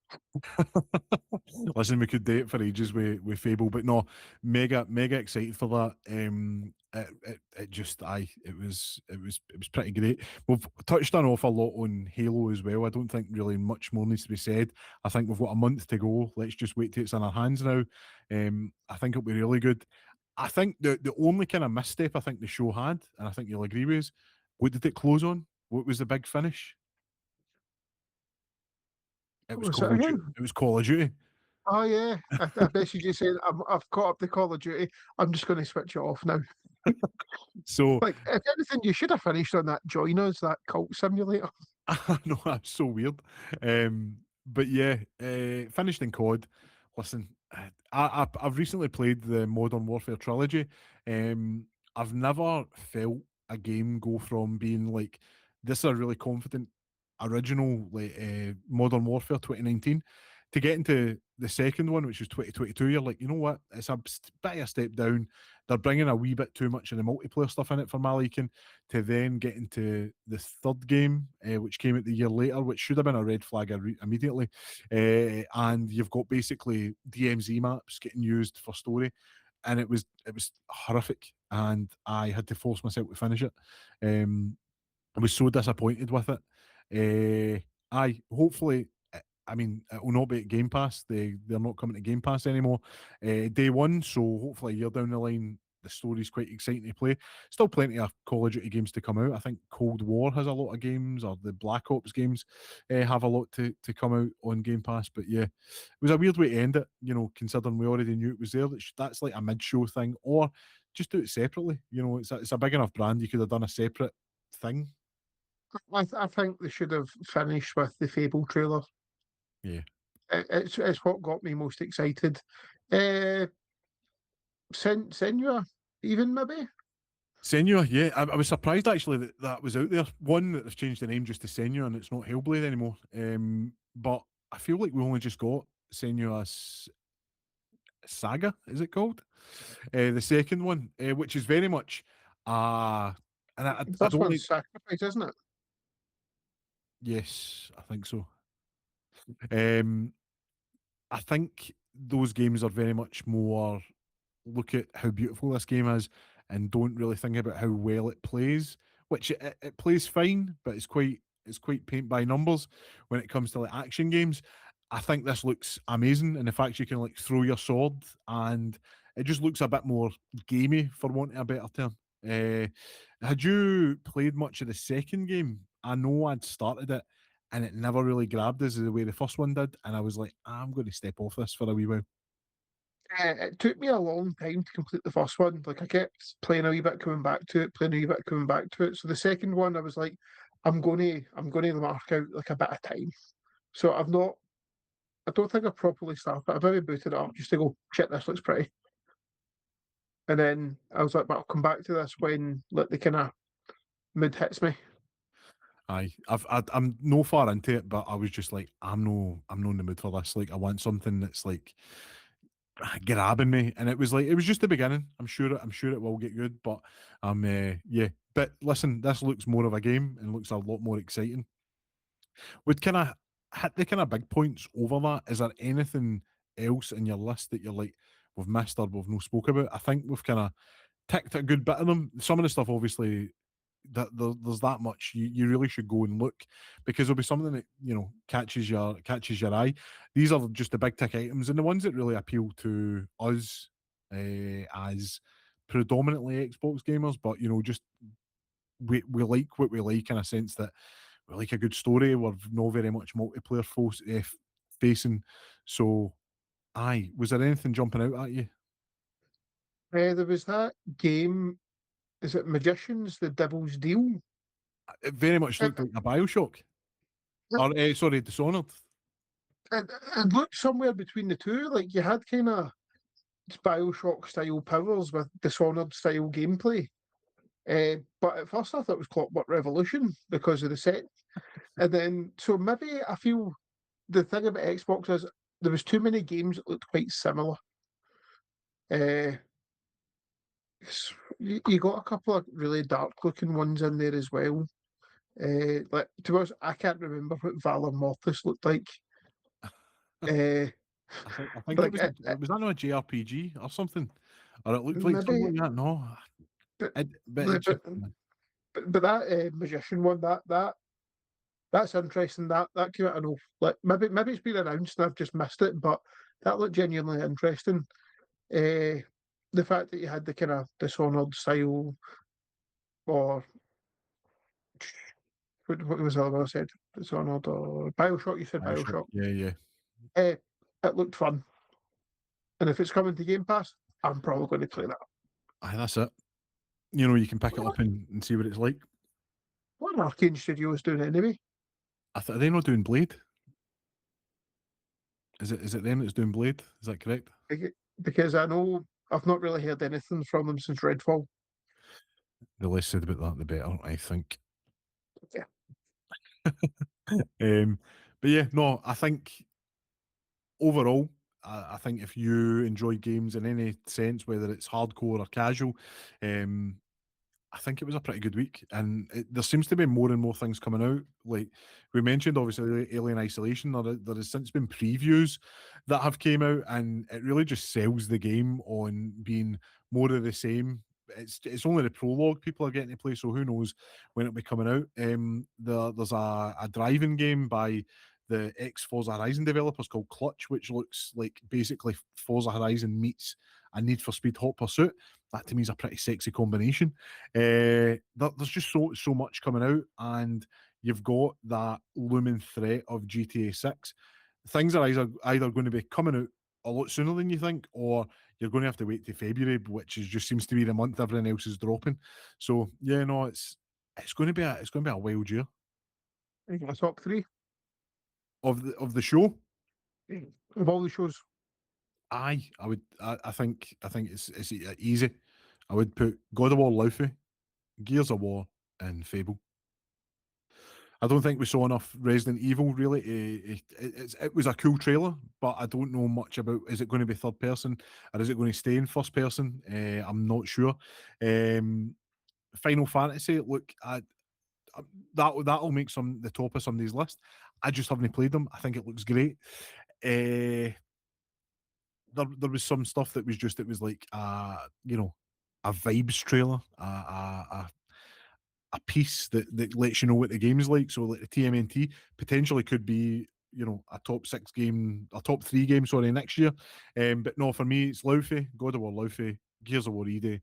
Listen, we could date for ages with Fable, but no, mega excited for that. It just it was pretty great. We've touched an awful lot on Halo as well. I don't think really much more needs to be said. I think we've got a month to go. Let's just wait till it's in our hands now. I think it'll be really good. I think the only kind of misstep I think the show had, and I think you'll agree with, is what did it close on? What was the big finish? It What was was it Call of Duty. again? It was Call of Duty. Oh yeah, I bet you just said I've caught up the Call of Duty. I'm just going to switch it off now. So Like if anything, you should have finished on that Join Us, that cult simulator. I know that's so weird. But yeah, finished in COD. Listen, I've recently played the Modern Warfare trilogy. I've never felt a game go from being like this is a really confident original like Modern Warfare 2019 to get into the second one, which was 2022, you're like, you know what? It's a bit of a step down. They're bringing a wee bit too much of the multiplayer stuff in it for my liking. To then get into the third game, which came out the year later, which should have been a red flag immediately. And you've got basically DMZ maps getting used for story, and it was horrific, and I had to force myself to finish it. I was so disappointed with it. Hopefully, I mean, it will not be at Game Pass. They're not coming to Game Pass anymore. Day one, so hopefully a year down the line, the story's quite exciting to play. Still plenty of Call of Duty games to come out. I think Cold War has a lot of games, or the Black Ops games have a lot to come out on Game Pass. But yeah, it was a weird way to end it, considering we already knew it was there. That's like a mid-show thing, or just do it separately. It's a big enough brand, you could have done a separate thing. I think they should have finished with the Fable trailer. Yeah. It's what got me most excited. Uh, Senua, even maybe. Senua, yeah. I was surprised actually that was out there. One, that they've changed the name just to Senua and it's not Hellblade anymore. But I feel like we only just got Senua's Saga, is it called? The second one, which is very much, and I This don't like. one's Sacrifice, isn't it? Yes, I think so. Um, I think those games are very much more look at how beautiful this game is and don't really think about how well it plays, which it plays fine, but it's quite paint by numbers when it comes to like action games. I think this looks amazing, and the fact you can like throw your sword, and it just looks a bit more gamey, for wanting a better term. Had you played much of the second game? I know I'd started it, and it never really grabbed us the way the first one did, and I was like, I'm going to step off this for a wee while. It took me a long time to complete the first one. Like I kept playing a wee bit, coming back to it, playing a wee bit, coming back to it. So the second one, I was like, I'm going to mark out like a bit of time. So I don't think I've properly started. I've maybe booted it up just to go, shit, this looks pretty. And then I was like, but I'll come back to this when like the kind of mood hits me. I'm no far into it, but I was just like, I'm no in the mood for this. Like, I want something that's like grabbing me, and it was just the beginning. I'm sure it will get good, but yeah. But listen, this looks more of a game and looks a lot more exciting. Would kind of hit the kind of big points over that. Is there anything else in your list that you're like we've missed or we've no spoke about? I think we've kind of ticked a good bit of them. Some of the stuff, obviously, that there's that much. You really should go and look, because there'll be something that catches your eye. These are just the big tick items, and the ones that really appeal to us as predominantly Xbox gamers. But just we like what we like, in a sense that we like a good story. We're not very much multiplayer facing. So, was there anything jumping out at you? There was that game. Is it Magicians? The Devil's Deal. It very much It, looked like a Bioshock, it, or sorry, Dishonored. it looked somewhere between the two. Like you had kind of Bioshock style powers with Dishonored style gameplay. But at first I thought it was Clockwork Revolution because of the set. And then, so maybe I feel the thing about Xbox is there was too many games that looked quite similar. Uh, you got a couple of really dark looking ones in there as well. Like to be honest, I can't remember what Valor Mortis looked like. Uh, I think like was that not a JRPG or something, or it looked like maybe, something like that. No, but but it but just but that magician one, that's interesting. That came out. I know, like maybe it's been announced and I've just missed it, but that looked genuinely interesting. The fact that you had the kind of Dishonored style, or what was the other one I said? Dishonored or Bioshock? You said Bioshock. Bioshock. Yeah, yeah. Uh, it looked fun, and if it's coming to Game Pass, I'm probably going to play that. That's it. You can pick it up What, and see what it's like. what are Arcane Studios doing anyway? Are they not doing Blade? Is it them that's doing Blade? Is that correct? Because I know I've not really heard anything from them since Redfall. The less said about that, the better, I think. Yeah. Um, but yeah, no, I think overall, I think if you enjoy games in any sense, whether it's hardcore or casual, um, I think it was a pretty good week, and there seems to be more and more things coming out. Like we mentioned, obviously, Alien Isolation. There has since been previews that have came out, and it really just sells the game on being more of the same. It's only the prologue people are getting to play, so who knows when it'll be coming out. There's a driving game by the ex Forza Horizon developers called Clutch, which looks like basically Forza Horizon meets a Need for Speed Hot Pursuit. That to me is a pretty sexy combination. There's just so much coming out, and you've got that looming threat of GTA 6. Things are either going to be coming out a lot sooner than you think, or you're going to have to wait to February, which just seems to be the month everything else is dropping. So yeah, no, it's going to be a wild year You got a top three of the show. of all the shows. Aye, I think it's easy. I would put God of War, Laufey, Gears of War, and Fable. I don't think we saw enough Resident Evil really. It was a cool trailer, but I don't know much about. Is it going to be third person or is it going to stay in first person? I'm not sure. Um, Final Fantasy. Look, that'll make the top of somebody's list. I just haven't played them. I think it looks great. There was some stuff that was just, it was like a vibes trailer, a piece that lets you know what the game is like. So like the TMNT potentially could be, a top six game, a top three game, sorry, next year. But no, for me, it's Laufey, God of War Laufey, Gears of War Ede,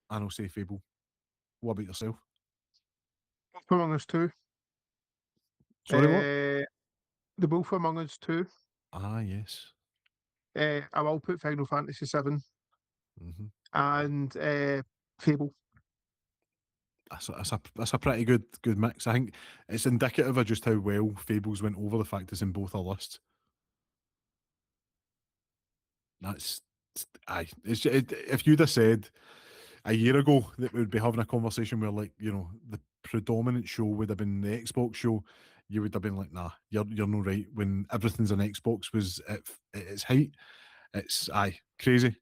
and I'll say Fable. What about yourself? Among Us 2. Sorry, what? The Wolf Among Us 2. Ah, yes. I will put Final Fantasy 7 Hmm. and Fable. That's a pretty good mix. I think it's indicative of just how well Fables went over the fact it's in both our lists. That's aye. If you'd have said a year ago that we would be having a conversation where, like, the predominant show would have been the Xbox show, you would have been like, nah, you're no right. When everything's on Xbox was at its height, it's crazy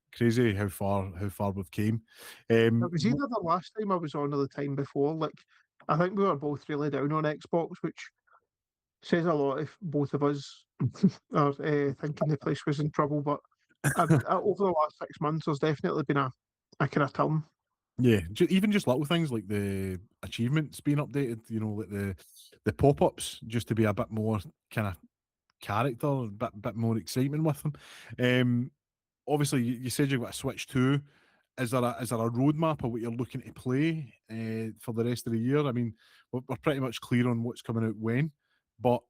how far we've came. It was either the last time I was on or the time before. Like, I think we were both really down on Xbox, which says a lot if both of us are thinking the place was in trouble. But over the last 6 months, there's definitely been a kind of turn. Yeah, even just little things like the achievements being updated, like the pop-ups, just to be a bit more kind of character, a bit more excitement with them. Obviously, you said you've got a Switch 2. Is there a roadmap of what you're looking to play for the rest of the year? I mean, we're pretty much clear on what's coming out when, but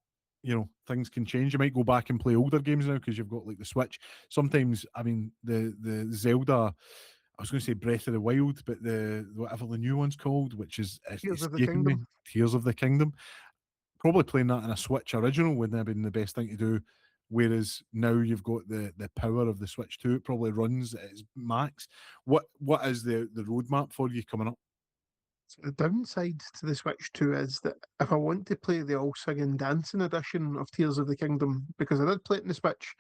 things can change. You might go back and play older games now because you've got like the Switch. Sometimes, I mean, the Zelda. I was going to say Breath of the Wild, but the whatever the new one's called, which is Tears of the escaping me, Kingdom. Tears of the Kingdom. Probably playing that in a Switch original wouldn't have been the best thing to do. Whereas now you've got the power of the Switch 2, it probably runs at its max. What is the roadmap for you coming up? The downside to the Switch 2 is that if I want to play the all singing dancing edition of Tears of the Kingdom, because I did play it in the Switch,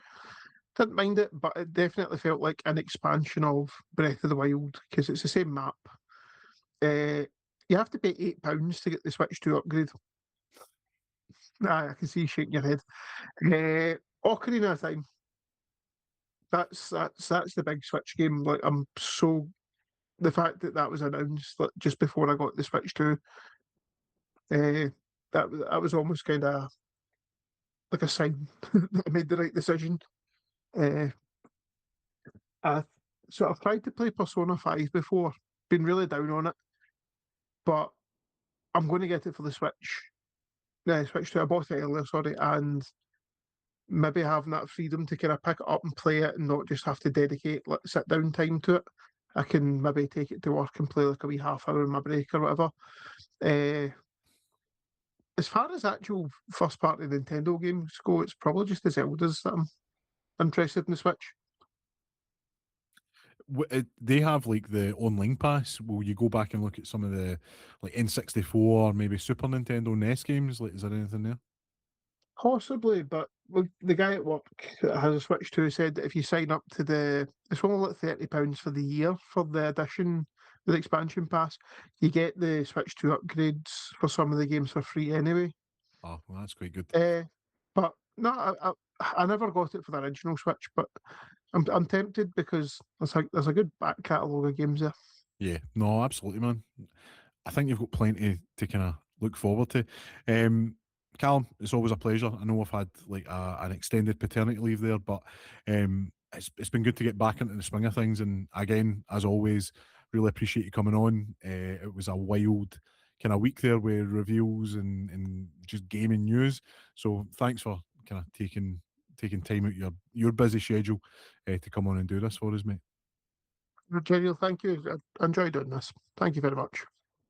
didn't mind it, but it definitely felt like an expansion of Breath of the Wild because it's the same map. You have to pay £8 to get the Switch 2 upgrade. I can see you shaking your head. Ocarina of Time. That's the big Switch game. Like, I'm so, the fact that that was announced like, just before I got the Switch 2, that was almost kind of like a sign that I made the right decision. Uh, I, so I've tried to play Persona 5 before, been really down on it, but I'm going to get it for the Switch. Switch 2. I bought it earlier, sorry, and maybe having that freedom to kind of pick it up and play it and not just have to dedicate like sit down time to it. I can maybe take it to work and play like a wee half hour in my break or whatever. Uh, as far as actual first party Nintendo games go, it's probably just the Zeldas that I'm interested in the Switch. They have like the online pass. Will you go back and look at some of the like N64, maybe Super Nintendo NES games? Like, is there anything there? Possibly, but the guy at work that has a Switch 2 said that if you sign up to it's only like £30 for the year for the edition, the expansion pass, you get the Switch 2 upgrades for some of the games for free anyway. Oh, well, that's quite good. But no, I never got it for the original Switch, but I'm tempted because there's a good back catalogue of games there. Yeah, no, absolutely, man. I think you've got plenty to kind of look forward to. Um, Callum, it's always a pleasure. I know I've had like an extended paternity leave there, but it's been good to get back into the swing of things. And again, as always, really appreciate you coming on. It was a wild kind of week there with reviews and just gaming news. So thanks for kind of taking time out your busy schedule to come on and do this for us, mate. Rogelio, thank you. I enjoyed doing this. Thank you very much.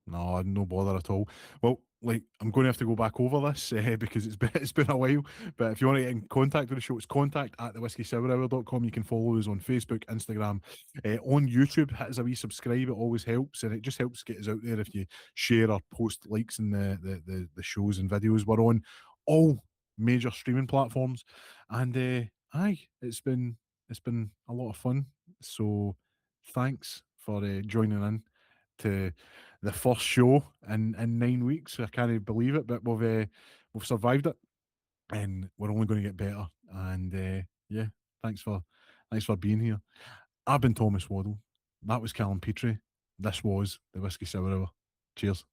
No, no bother at all. Well, like I'm going to have to go back over this because it's been a while. But if you want to get in contact with the show, it's contact at thewhiskeysourhour.com. You can follow us on Facebook, Instagram, on YouTube. Hit us a wee subscribe. It always helps, and it just helps get us out there if you share or post likes in the shows and videos. We're on all major streaming platforms, and aye, it's been a lot of fun. So thanks for joining in to the first show in 9 weeks. I can't believe it, but we've survived it, and we're only going to get better. And yeah, thanks for being here. I've been Thomas Waddle. That was Calum Petrie. This was the Whisky Sour Hour. Cheers.